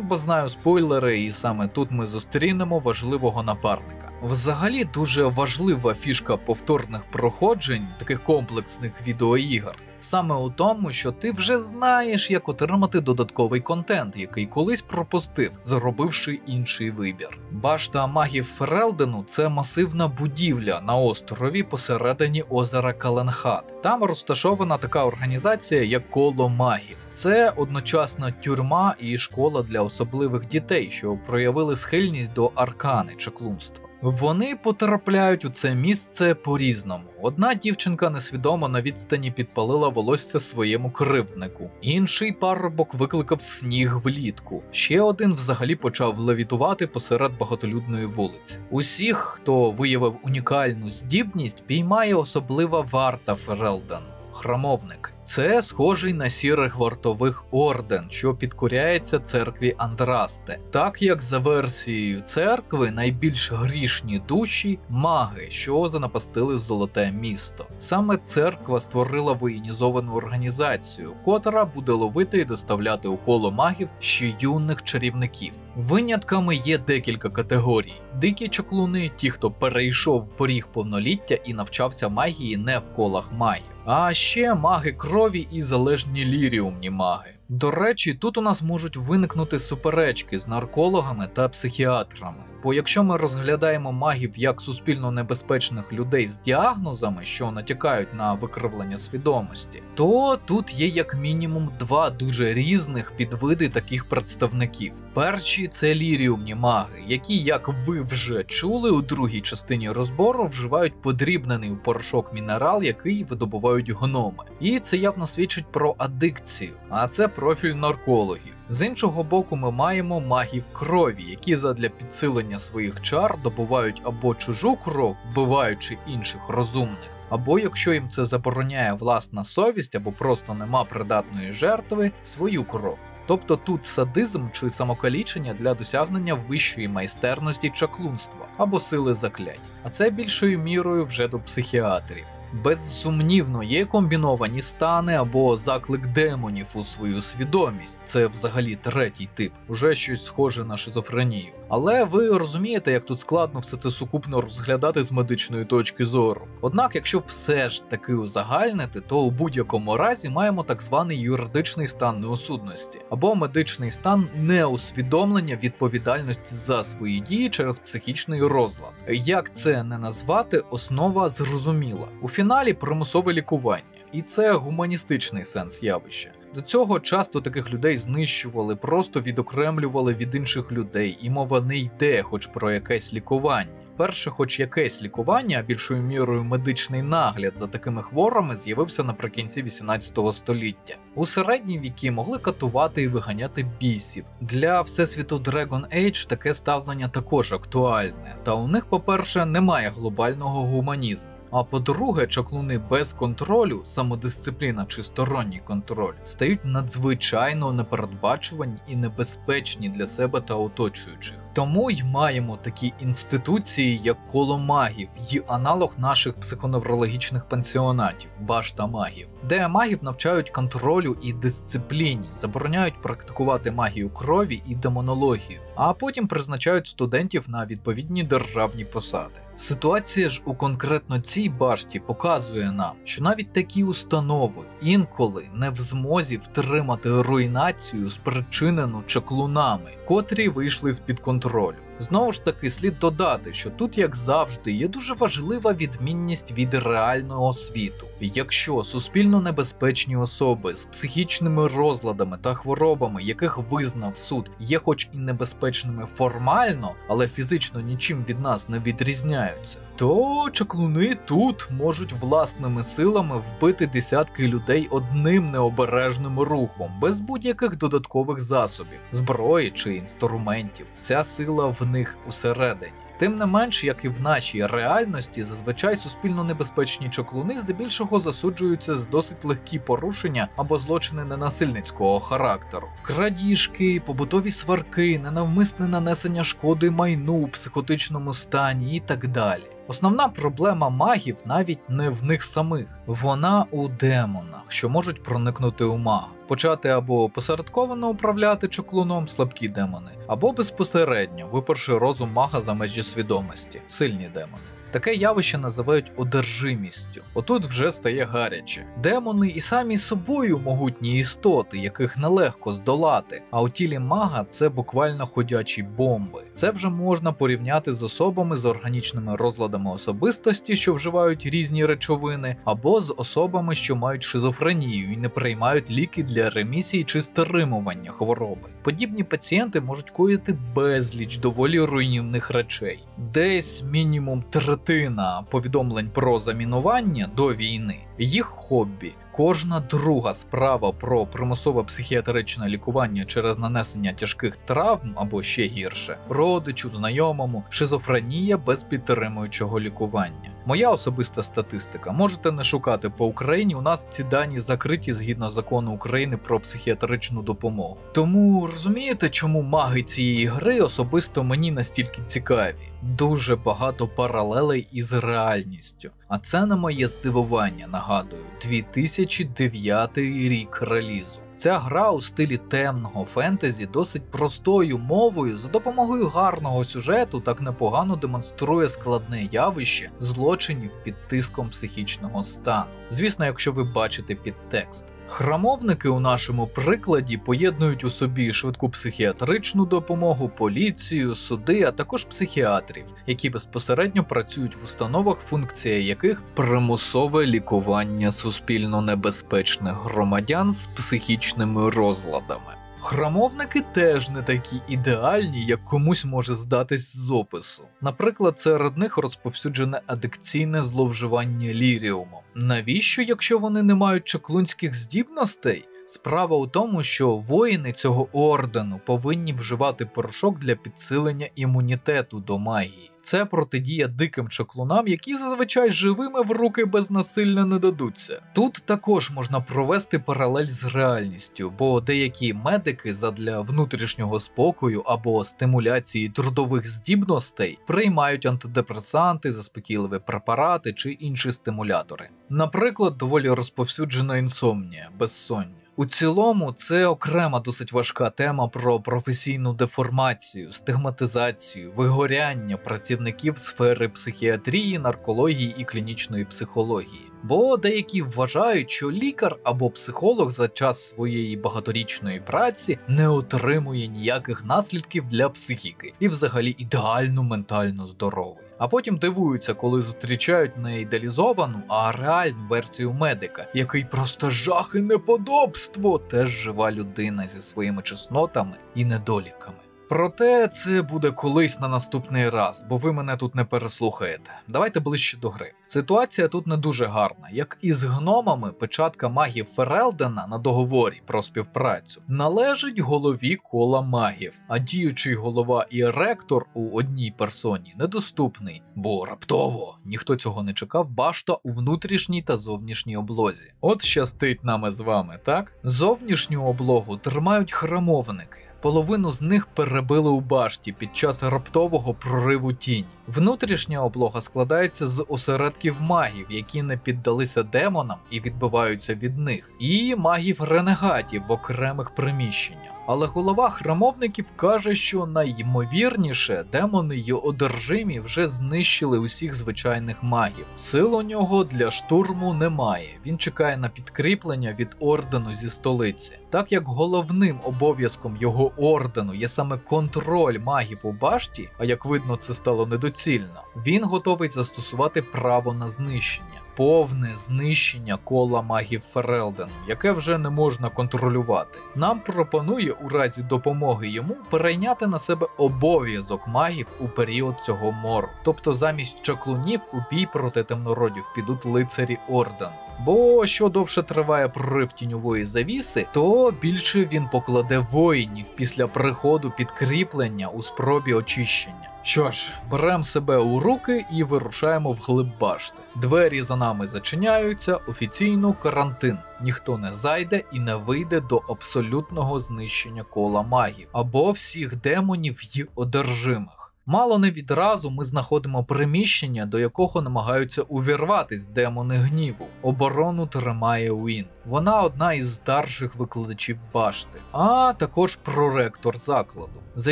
Бо знаю спойлери, і саме тут ми зустрінемо важливого напарника. Взагалі дуже важлива фішка повторних проходжень таких комплексних відеоігр саме у тому, що ти вже знаєш, як отримати додатковий контент, який колись пропустив, зробивши інший вибір. Башта магів Ферелдену – це масивна будівля на острові посередині озера Каленхат. Там розташована така організація, як Коло магів. Це одночасно тюрма і школа для особливих дітей, що проявили схильність до аркани, чаклунства. Вони потрапляють у це місце по-різному. Одна дівчинка несвідомо на відстані підпалила волосся своєму кривднику. Інший парубок викликав сніг влітку. Ще один взагалі почав левітувати посеред багатолюдної вулиці. Усіх, хто виявив унікальну здібність, піймає особлива варта Ферелдену. храмовники. Це схожий на сірих вартових орден, що підкоряється церкві Андрасте. Так як за версією церкви найбільш грішні душі – маги, що занапастили золоте місто. Саме церква створила воєнізовану організацію, котра буде ловити і доставляти у коло магів ще юних чарівників. Винятками є декілька категорій. Дикі чаклуни – ті, хто перейшов поріг повноліття і навчався магії не в колах магів. А ще маги крові і залежні ліріумні маги. До речі, тут у нас можуть виникнути суперечки з наркологами та психіатрами. Бо якщо ми розглядаємо магів як суспільно небезпечних людей з діагнозами, що натякають на викривлення свідомості, то тут є як мінімум два дуже різних підвиди таких представників. Перші – це ліріумні маги, які, як ви вже чули у другій частині розбору, вживають подрібнений у порошок мінерал, який видобувають гноми. І це явно свідчить про адикцію, а це профіль наркологів. З іншого боку, ми маємо магів крові, які задля підсилення своїх чар добувають або чужу кров, вбиваючи інших розумних, або, якщо їм це забороняє власна совість або просто нема придатної жертви, свою кров. Тобто тут садизм чи самокалічення для досягнення вищої майстерності чаклунства або сили заклять, а це більшою мірою вже до психіатрів. Безсумнівно є комбіновані стани або заклик демонів у свою свідомість. Це взагалі третій тип, уже щось схоже на шизофренію. Але ви розумієте, як тут складно все це сукупно розглядати з медичної точки зору. Однак, якщо все ж таки узагальнити, то у будь-якому разі маємо так званий юридичний стан неосудності, або медичний стан неусвідомлення відповідальності за свої дії через психічний розлад. Як це не назвати, основа зрозуміла. У фіналі примусове лікування. І це гуманістичний сенс явища. До цього часто таких людей знищували, просто відокремлювали від інших людей, і мова не йде хоч про якесь лікування. Перше хоч якесь лікування, а більшою мірою медичний нагляд за такими хворими з'явився наприкінці 18 століття. У середні віки могли катувати і виганяти бісів. Для всесвіту Dragon Age таке ставлення також актуальне, та у них, по-перше, немає глобального гуманізму. А по-друге, чаклуни без контролю, самодисципліна чи сторонній контроль, стають надзвичайно непередбачувані і небезпечні для себе та оточуючих. Тому й маємо такі інституції, як коло магів, й аналог наших психоневрологічних пансіонатів, башта магів, де магів навчають контролю і дисципліні, забороняють практикувати магію крові і демонологію, а потім призначають студентів на відповідні державні посади. Ситуація ж у конкретно цій башті показує нам, що навіть такі установи інколи не в змозі втримати руйнацію, спричинену чаклунами, котрі вийшли з-під контролю. Знову ж таки, слід додати, що тут, як завжди, є дуже важлива відмінність від реального світу. Якщо суспільно небезпечні особи з психічними розладами та хворобами, яких визнав суд, є хоч і небезпечними формально, але фізично нічим від нас не відрізняються, то чаклуни тут можуть власними силами вбити десятки людей одним необережним рухом, без будь-яких додаткових засобів, зброї чи інструментів. Ця сила в них усередині. Тим не менш, як і в нашій реальності, зазвичай суспільно небезпечні чаклуни здебільшого засуджуються з досить легкі порушення або злочини ненасильницького характеру. Крадіжки, побутові сварки, ненавмисне нанесення шкоди майну у психотичному стані і так далі. Основна проблема магів навіть не в них самих, вона у демонах, що можуть проникнути у мага. Почати або посередковано управляти чаклуном слабкі демони, або безпосередньо виперши розум мага за межі свідомості, сильні демони. Таке явище називають одержимістю. Отут вже стає гаряче. Демони і самі собою могутні істоти, яких нелегко здолати, а у тілі мага це буквально ходячі бомби. Це вже можна порівняти з особами з органічними розладами особистості, що вживають різні речовини, або з особами, що мають шизофренію і не приймають ліки для ремісії чи стримування хвороби. Подібні пацієнти можуть коїти безліч доволі руйнівних речей. Десь мінімум третина повідомлень про замінування до війни – їх хобі. Кожна друга справа про примусове психіатричне лікування через нанесення тяжких травм або ще гірше – родичу, знайомому, шизофренія без підтримуючого лікування. Моя особиста статистика. Можете не шукати по Україні, у нас ці дані закриті згідно закону України про психіатричну допомогу. Тому розумієте, чому маги цієї гри особисто мені настільки цікаві? Дуже багато паралелей із реальністю. А це на моє здивування, нагадую, 2009 рік релізу. Ця гра у стилі темного фентезі досить простою мовою за допомогою гарного сюжету так непогано демонструє складне явище злочинів під тиском психічного стану. Звісно, якщо ви бачите підтекст. Храмовники у нашому прикладі поєднують у собі швидку психіатричну допомогу, поліцію, суди, а також психіатрів, які безпосередньо працюють в установах, функція яких примусове лікування суспільно небезпечних громадян з психічними розладами. Храмовники теж не такі ідеальні, як комусь може здатись з опису. Наприклад, серед них розповсюджене адикційне зловживання ліріумом. Навіщо, якщо вони не мають чаклунських здібностей? Справа у тому, що воїни цього ордену повинні вживати порошок для підсилення імунітету до магії. Це протидія диким чаклунам, які зазвичай живими в руки безнасильно не дадуться. Тут також можна провести паралель з реальністю, бо деякі медики задля внутрішнього спокою або стимуляції трудових здібностей приймають антидепресанти, заспокійливі препарати чи інші стимулятори. Наприклад, доволі розповсюджена інсомнія, безсоння. У цілому, це окрема досить важка тема про професійну деформацію, стигматизацію, вигоряння працівників сфери психіатрії, наркології і клінічної психології. Бо деякі вважають, що лікар або психолог за час своєї багаторічної праці не отримує ніяких наслідків для психіки і взагалі ідеально ментально здоровий. А потім дивуються, коли зустрічають не ідеалізовану, а реальну версію медика, який просто жах і неподобство, теж жива людина зі своїми чеснотами і недоліками. Проте це буде колись на наступний раз, бо ви мене тут не переслухаєте. Давайте ближче до гри. Ситуація тут не дуже гарна. Як і з гномами, печатка магів Ферелдена на договорі про співпрацю належить голові кола магів, а діючий голова і ректор у одній персоні недоступний, бо раптово, ніхто цього не чекав, башта у внутрішній та зовнішній облозі. От щастить нами з вами, так? Зовнішню облогу тримають храмовники. Половину з них перебили у башті під час раптового прориву тіні. Внутрішня облога складається з осередків магів, які не піддалися демонам і відбиваються від них, і магів-ренегатів в окремих приміщеннях. Але голова храмовників каже, що найймовірніше демони й одержимі вже знищили усіх звичайних магів. Сил у нього для штурму немає, він чекає на підкріплення від ордену зі столиці. Так як головним обов'язком його ордену є саме контроль магів у башті, а як видно це стало недоцільно, він готовий застосувати право на знищення. Повне знищення кола магів Ферелдену, яке вже не можна контролювати. Нам пропонує у разі допомоги йому перейняти на себе обов'язок магів у період цього мору. Тобто замість чаклунів у бій проти темнородів підуть лицарі ордену. Бо що довше триває прорив тіньової завіси, то більше він покладе воїнів після приходу підкріплення у спробі очищення. Що ж, беремо себе у руки і вирушаємо вглиб башти. Двері за нами зачиняються, офіційно карантин. Ніхто не зайде і не вийде до абсолютного знищення кола магів або всіх демонів й одержимих. Мало не відразу ми знаходимо приміщення, до якого намагаються увірватись демони гніву. Оборону тримає Уін. Вона одна із старших викладачів башти, а також проректор закладу. За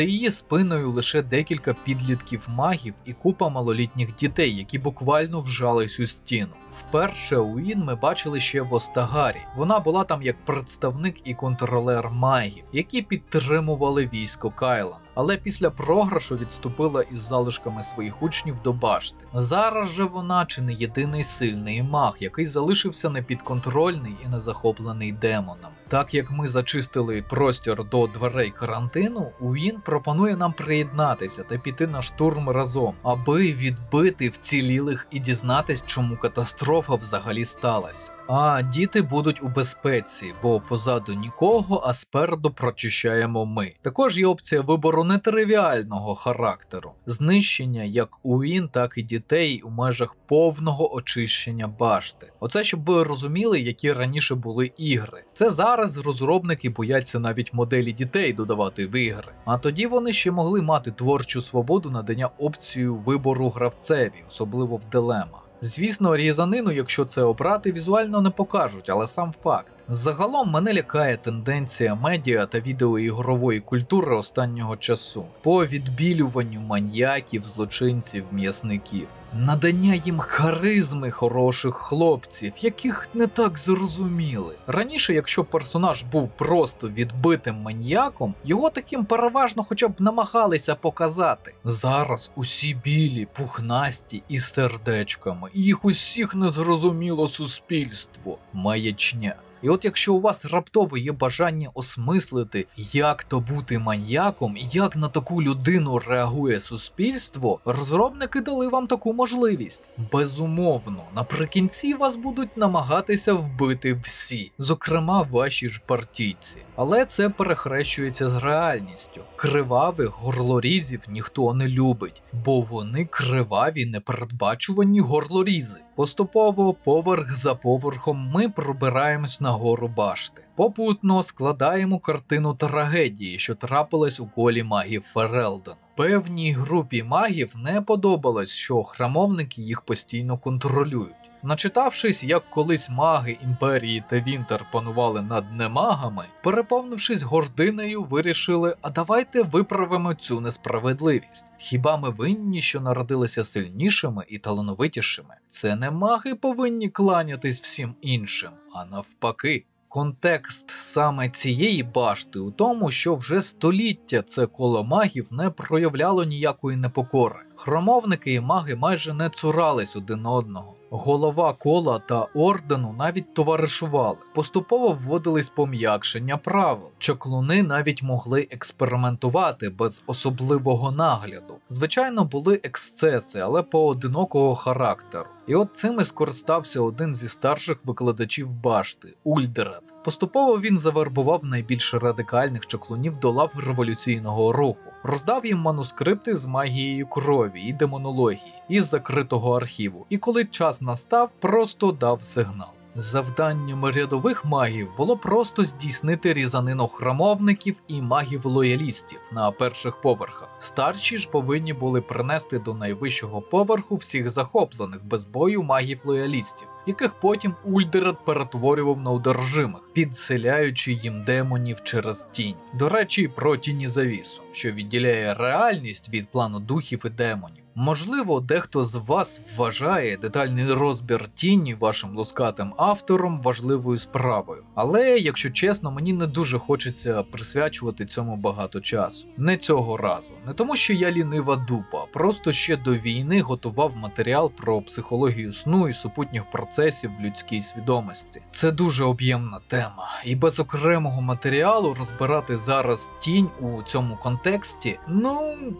її спиною лише декілька підлітків магів і купа малолітніх дітей, які буквально вжались у стіну. Вперше Уін ми бачили ще в Остагарі. Вона була там як представник і контролер магів, які підтримували військо Кайлан. Але після програшу відступила із залишками своїх учнів до башти. Зараз же вона чи не єдиний сильний маг, який залишився непідконтрольний і не захоплений демоном. Так як ми зачистили простір до дверей карантину, Уін пропонує нам приєднатися та піти на штурм разом, аби відбити вцілілих і дізнатись, чому катастрофа взагалі сталася. А діти будуть у безпеці, бо позаду нікого, а спереду прочищаємо ми. Також є опція вибору нетривіального характеру. Знищення як Уін, так і дітей у межах повного очищення башти. Оце щоб ви розуміли, які раніше були ігри. Це зараз розробники бояться навіть моделі дітей додавати в ігри. А тоді вони ще могли мати творчу свободу надання опцію вибору гравцеві, особливо в дилемах. Звісно, різанину, якщо це обрати, візуально не покажуть, але сам факт. Загалом мене лякає тенденція медіа та відеоігрової культури останнього часу по відбілюванню маньяків, злочинців, м'ясників. Надання їм харизми хороших хлопців, яких не так зрозуміли. Раніше, якщо персонаж був просто відбитим маніяком, його таким переважно хоча б намагалися показати. Зараз усі білі, пухнасті і з сердечками, і їх усіх не зрозуміло суспільство. Маячня. І от якщо у вас раптово є бажання осмислити, як то бути маньяком і як на таку людину реагує суспільство, розробники дали вам таку можливість. Безумовно, наприкінці вас будуть намагатися вбити всі, зокрема ваші ж партійці. Але це перехрещується з реальністю. Кривавих горлорізів ніхто не любить, бо вони криваві непередбачувані горлорізи. Поступово, поверх за поверхом, ми пробираємось на гору башти. Попутно складаємо картину трагедії, що трапилась у колі магів Ферелдену. Певній групі магів не подобалось, що храмовники їх постійно контролюють. Начитавшись, як колись маги Імперії та Вінтер панували над немагами, переповнившись гординею, вирішили, а давайте виправимо цю несправедливість. Хіба ми винні, що народилися сильнішими і талановитішими? Це не маги повинні кланятись всім іншим, а навпаки. Контекст саме цієї башти у тому, що вже століття це коло магів не проявляло ніякої непокори. Храмовники і маги майже не цурались один одного. Голова кола та ордену навіть товаришували. Поступово вводились пом'якшення правил. Чаклуни навіть могли експериментувати без особливого нагляду. Звичайно, були ексцеси, але поодинокого характеру. І от цим і скористався один зі старших викладачів башти – Ульдерет. Поступово він завербував найбільш радикальних чаклунів до лав революційного руху. Роздав їм манускрипти з магією крові і демонології із закритого архіву, і коли час настав, просто дав сигнал. Завданням рядових магів було просто здійснити різанину храмовників і магів-лоялістів на перших поверхах. Старші ж повинні були принести до найвищого поверху всіх захоплених без бою магів-лоялістів, яких потім Ульдерет перетворював на одержимих, підселяючи їм демонів через тінь. До речі, про тінізавісу, що відділяє реальність від плану духів і демонів. Можливо, дехто з вас вважає детальний розбір тіні вашим лускатим автором важливою справою. Але, якщо чесно, мені не дуже хочеться присвячувати цьому багато часу. Не цього разу. Не тому, що я лінива дупа, просто ще до війни готував матеріал про психологію сну і супутніх процесів в людській свідомості. Це дуже об'ємна тема, і без окремого матеріалу розбирати зараз тінь у цьому контексті,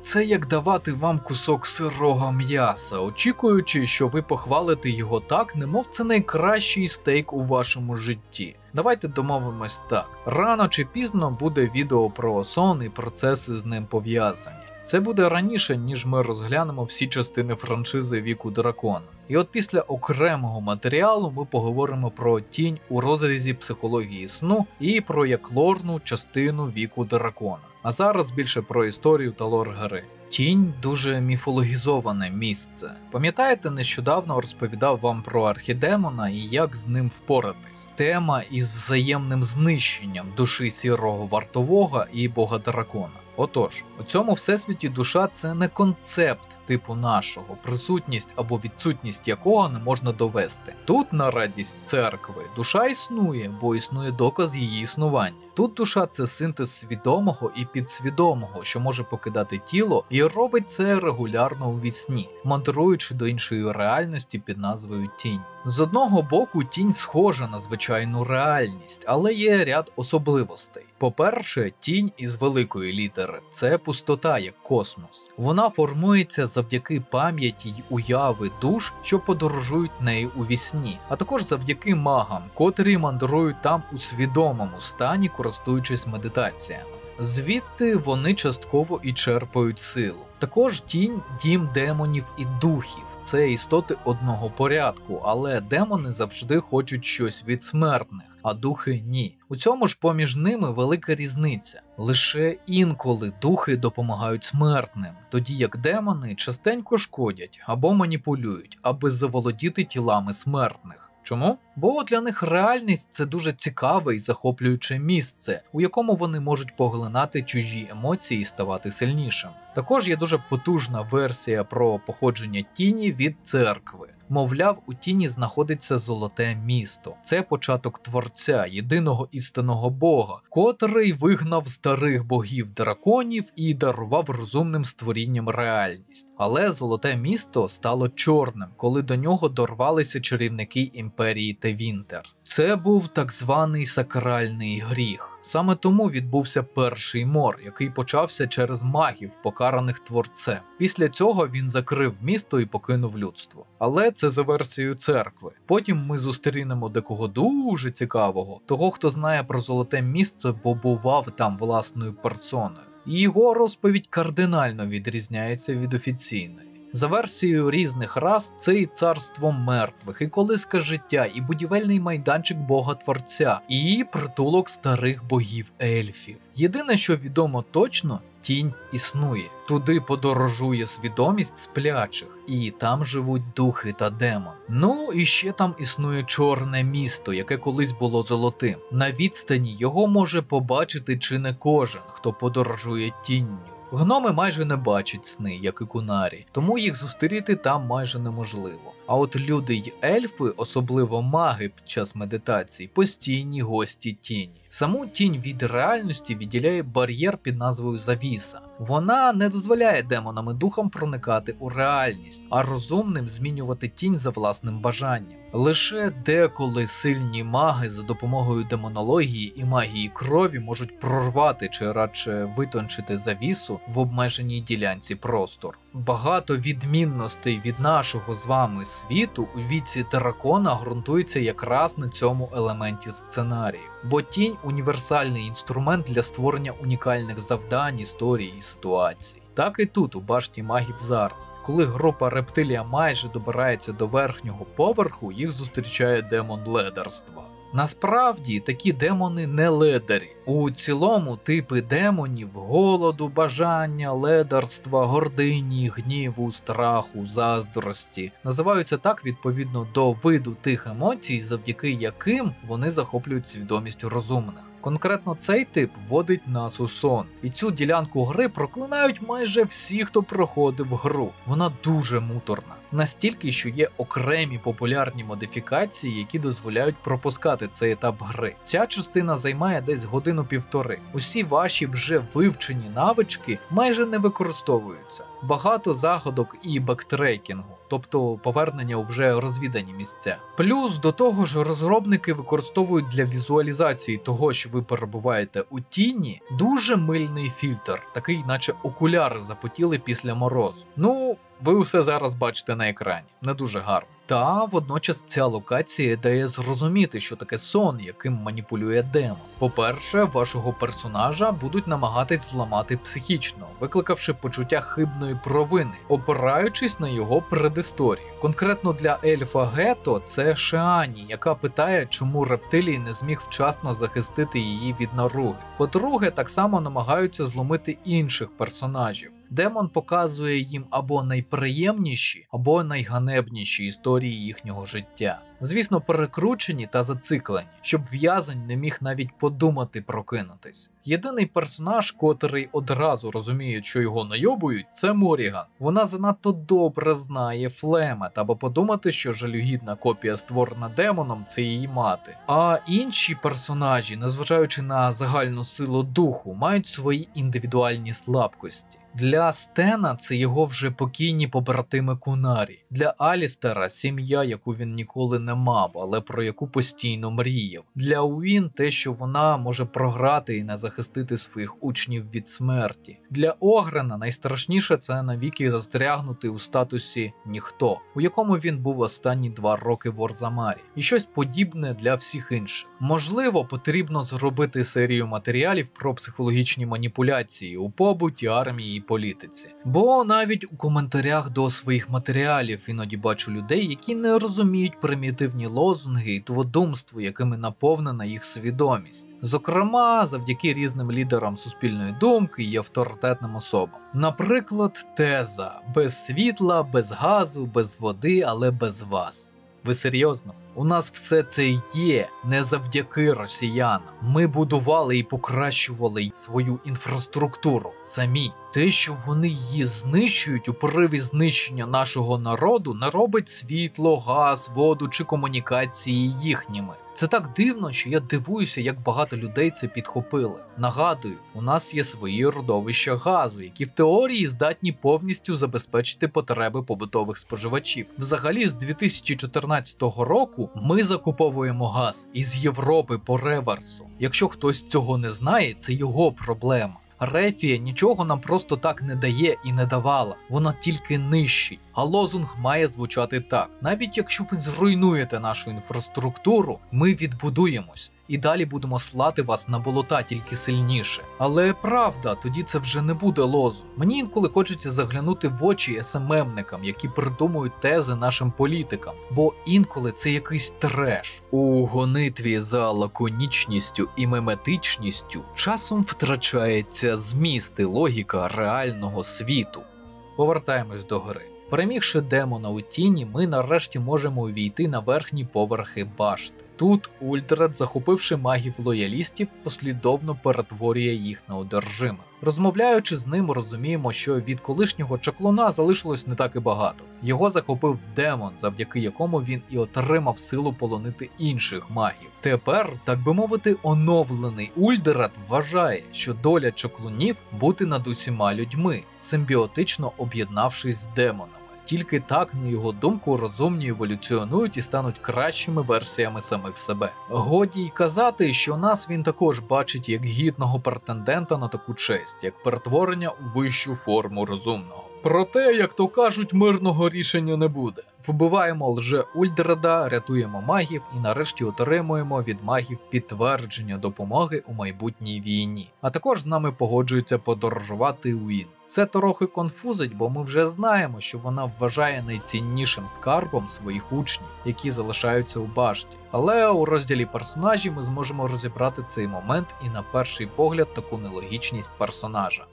це як давати вам кусок сирого м'яса, очікуючи, що ви похвалите його так, немов це найкращий стейк у вашому житті. Давайте домовимось так. Рано чи пізно буде відео про сон і процеси з ним пов'язані. Це буде раніше, ніж ми розглянемо всі частини франшизи Віку Дракона. І от після окремого матеріалу ми поговоримо про тінь у розрізі психології сну і про як лорну частину Віку Дракона. А зараз більше про історію та лор гри. Тінь – дуже міфологізоване місце. Пам'ятаєте, нещодавно розповідав вам про архідемона і як з ним впоратись. Тема із взаємним знищенням душі сірого вартового і бога дракона. Отож, у цьому всесвіті душа – це не концепт типу нашого, присутність або відсутність якого не можна довести. Тут, на радість церкви, душа існує, бо існує доказ її існування. Тут душа – це синтез свідомого і підсвідомого, що може покидати тіло, і робить це регулярно у вісні, мандруючи до іншої реальності під назвою тінь. З одного боку, тінь схожа на звичайну реальність, але є ряд особливостей. По-перше, тінь із великої літери – це пустота, як космос. Вона формується завдяки пам'яті й уяви душ, що подорожують нею у вісні, а також завдяки магам, котрі мандрують там у свідомому стані, користуючись медитаціями. Звідти вони частково і черпають силу. Також тінь – дім демонів і духів. Це істоти одного порядку, але демони завжди хочуть щось від смертних, а духи – ні. У цьому ж поміж ними велика різниця. Лише інколи духи допомагають смертним, тоді як демони частенько шкодять або маніпулюють, аби заволодіти тілами смертних. Чому? Бо для них реальність – це дуже цікаве і захоплююче місце, у якому вони можуть поглинати чужі емоції і ставати сильнішим. Також є дуже потужна версія про походження тіні від церкви. Мовляв, у тіні знаходиться золоте місто. Це початок Творця, єдиного істинного Бога, котрий вигнав старих богів-драконів і дарував розумним створінням реальність. Але золоте місто стало чорним, коли до нього дорвалися чарівники імперії Тевінтер. Це був так званий сакральний гріх. Саме тому відбувся перший мор, який почався через магів, покараних Творцем. Після цього він закрив місто і покинув людство. Але це за версією церкви. Потім ми зустрінемо декого дуже цікавого, того, хто знає про золоте місце, бо бував там власною персоною. І його розповідь кардинально відрізняється від офіційної. За версією різних рас, це і царство мертвих, і колиска життя, і будівельний майданчик Бога-Творця, і притулок старих богів-ельфів. Єдине, що відомо точно, тінь існує. Туди подорожує свідомість сплячих, і там живуть духи та демон. Ну і ще там існує чорне місто, яке колись було золотим. На відстані його може побачити чи не кожен, хто подорожує тінню. Гноми майже не бачать сни, як і кунарі, тому їх зустріти там майже неможливо. А от люди й ельфи, особливо маги під час медитацій, постійні гості тіні. Саму тінь від реальності відділяє бар'єр під назвою Завіса. Вона не дозволяє демонам і духам проникати у реальність, а розумним змінювати тінь за власним бажанням. Лише деколи сильні маги за допомогою демонології і магії крові можуть прорвати чи радше витончити завісу в обмеженій ділянці простору. Багато відмінностей від нашого з вами світу у віці дракона ґрунтується якраз на цьому елементі сценарію. Бо тінь – універсальний інструмент для створення унікальних завдань, історій і ситуацій. Так і тут, у башті магів зараз. Коли група рептилія майже добирається до верхнього поверху, їх зустрічає демон ледерства. Насправді, такі демони не ледарі. У цілому типи демонів – голоду, бажання, ледарства, гордині, гніву, страху, заздрості – називаються так відповідно до виду тих емоцій, завдяки яким вони захоплюють свідомість розумних. Конкретно цей тип вводить нас у сон, і цю ділянку гри проклинають майже всі, хто проходив гру. Вона дуже муторна. Настільки, що є окремі популярні модифікації, які дозволяють пропускати цей етап гри. Ця частина займає десь годину-півтори. Усі ваші вже вивчені навички майже не використовуються. Багато загадок і бектрекінгу, тобто повернення у вже розвідані місця. Плюс до того ж розробники використовують для візуалізації того, що ви перебуваєте у тіні, дуже мильний фільтр, такий наче окуляри запотіли після морозу. Ну, ви усе зараз бачите на екрані, не дуже гарно. Та водночас ця локація дає зрозуміти, що таке сон, яким маніпулює демон. По-перше, вашого персонажа будуть намагатись зламати психічно, викликавши почуття хибної провини, опираючись на його предісторію. Конкретно для ельфа Гето це Шеані, яка питає, чому рептилій не зміг вчасно захистити її від наруги. По-друге, так само намагаються зломити інших персонажів. Демон показує їм або найприємніші, або найганебніші історії їхнього життя. Звісно, перекручені та зациклені, щоб в'язень не міг навіть подумати прокинутись. Єдиний персонаж, котрий одразу розуміє, що його найобують, це Моріган. Вона занадто добре знає Флемет, аби подумати, що жалюгідна копія, створена демоном, це її мати. А інші персонажі, незважаючи на загальну силу духу, мають свої індивідуальні слабкості. Для Стена це його вже покійні побратими Кунарі. Для Алістера сім'я, яку він ніколи не мав, але про яку постійно мріяв. Для Уін те, що вона може програти і не захистити своїх учнів від смерті. Для Огрена найстрашніше це навіки застрягнути у статусі ніхто, у якому він був останні 2 роки в Орзамарі. І щось подібне для всіх інших. Можливо, потрібно зробити серію матеріалів про психологічні маніпуляції у побуті, армії і політиці. Бо навіть у коментарях до своїх матеріалів іноді бачу людей, які не розуміють примітивні лозунги і тводумство, якими наповнена їх свідомість. Зокрема, завдяки різним лідерам суспільної думки і авторитетним особам. Наприклад, теза «без світла, без газу, без води, але без вас». Ви серйозно? У нас все це є не завдяки росіянам. Ми будували і покращували свою інфраструктуру самі. Те, що вони її знищують у пориві знищення нашого народу, не робить світло, газ, воду чи комунікації їхніми. Це так дивно, що я дивуюся, як багато людей це підхопили. Нагадую, у нас є свої родовища газу, які в теорії здатні повністю забезпечити потреби побутових споживачів. Взагалі, з 2014 року ми закуповуємо газ із Європи по реверсу. Якщо хтось цього не знає, це його проблема. Рефія нічого нам просто так не дає і не давала, вона тільки нищить. А лозунг має звучати так: навіть якщо ви зруйнуєте нашу інфраструктуру, ми відбудуємось. І далі будемо слати вас на болота тільки сильніше. Але правда, тоді це вже не буде лозунг. Мені інколи хочеться заглянути в очі СММникам, які придумують тези нашим політикам. Бо інколи це якийсь треш. У гонитві за лаконічністю і меметичністю часом втрачається зміст і логіка реального світу. Повертаємось до гри. Перемігши демона у тіні, ми нарешті можемо увійти на верхні поверхи башти. Тут Ульдред, захопивши магів-лоялістів, послідовно перетворює їх на одержимих. Розмовляючи з ним, розуміємо, що від колишнього чаклуна залишилось не так і багато. Його захопив демон, завдяки якому він і отримав силу полонити інших магів. Тепер, так би мовити, оновлений Ульдред вважає, що доля чаклунів бути над усіма людьми, симбіотично об'єднавшись з демоном. Тільки так, на його думку, розумні еволюціонують і стануть кращими версіями самих себе. Годі й казати, що нас він також бачить як гідного претендента на таку честь, як перетворення у вищу форму розумного. Проте, як то кажуть, мирного рішення не буде. Вбиваємо лже-Ульдреда, рятуємо магів і нарешті отримуємо від магів підтвердження допомоги у майбутній війні. А також з нами погоджується подорожувати Уін. Це трохи конфузить, бо ми вже знаємо, що вона вважає найціннішим скарбом своїх учнів, які залишаються у башті. Але у розділі персонажі ми зможемо розібрати цей момент і на перший погляд таку нелогічність персонажа.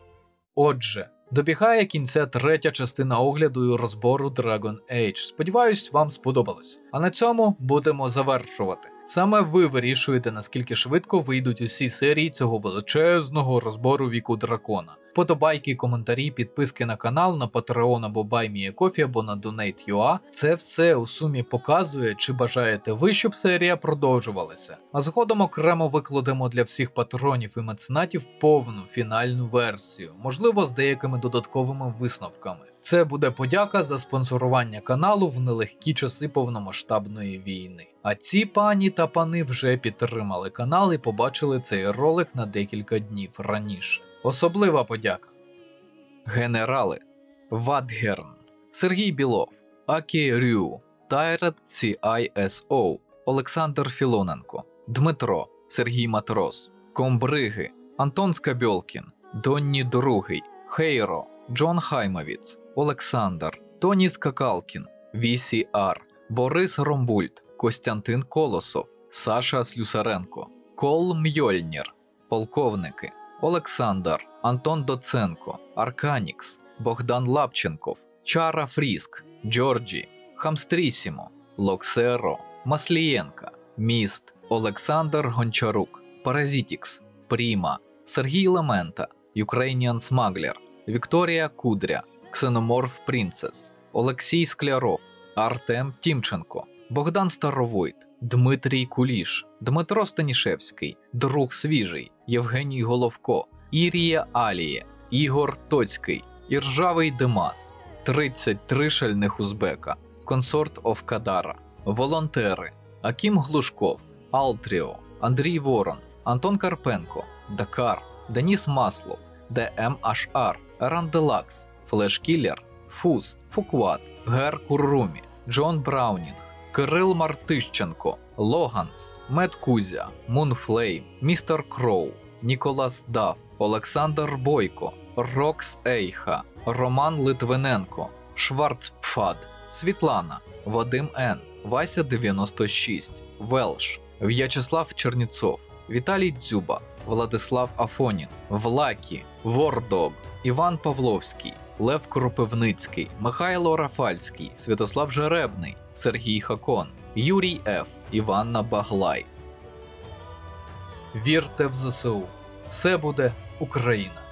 Отже, добігає кінця 3-я частина огляду і розбору Dragon Age. Сподіваюсь, вам сподобалось. А на цьому будемо завершувати. Саме ви вирішуєте, наскільки швидко вийдуть усі серії цього величезного розбору Віку Дракона. Подобайки, коментарі, підписки на канал, на Patreon або BuyMeACoffee або на Donate.ua – це все у сумі показує, чи бажаєте ви, щоб серія продовжувалася. А згодом окремо викладемо для всіх патронів і меценатів повну фінальну версію, можливо з деякими додатковими висновками. Це буде подяка за спонсорування каналу в нелегкі часи повномасштабної війни. А ці пані та пани вже підтримали канал і побачили цей ролик на декілька днів раніше. Особлива подяка. Генерали Вадгерн, Сергій Білов, Акі Рю, Тайрет CISO, Олександр Філоненко, Дмитро, Сергій Матрос, Комбриги, Антон Скабьолкін, Донні Другий, Хейро, Джон Хаймовіц, Олександр, Тоні Скакалкін, VCR, Борис Ромбульт, Костянтин Колосов, Саша Слюсаренко, Кол Мьольнір, Полковники, Олександр, Антон Доценко, Арканікс, Богдан Лапченков, Чара Фріск, Джорджі, Хамстрісімо, Локсеро, Маслієнка, Міст, Олександр Гончарук, Паразитікс, Пріма, Сергій Лемента, Ukrainian Smuggler, Вікторія Кудря, Ксеноморф Принцес, Олексій Скляров, Артем Тімченко, Богдан Старовойт, Дмитрій Куліш, Дмитро Станішевський, Друг Свіжий, Євгеній Головко, Ірія Аліє, Ігор Тоцький, Іржавий Димас, 33 шальних узбека, Consort of Кадара, волонтери, Акім Глушков, Алтріо, Андрій Ворон, Антон Карпенко, Дакар, Деніс Маслов, ДМ Ашар, Ранделакс, Флешкілер, Фуз, Фукват, Гер Куррумі, Джон Браунінг, Кирил Мартищенко, Логанс, Мед Кузя, Мунфлейм, Містер Кроу, Ніколас Дав, Олександр Бойко, Рокс Ейха, Роман Литвиненко, Шварцпфад, Світлана, Вадим Н, Вася 96, Велш, В'ячеслав Черніцов, Віталій Дзюба, Владислав Афонін, Влакі, Вордог, Іван Павловський, Лев Кропивницький, Михайло Рафальський, Святослав Жеребний, Сергій Хакон, Юрій Ф, Іванна Баглай. Вірте в ЗСУ. Все буде Україна.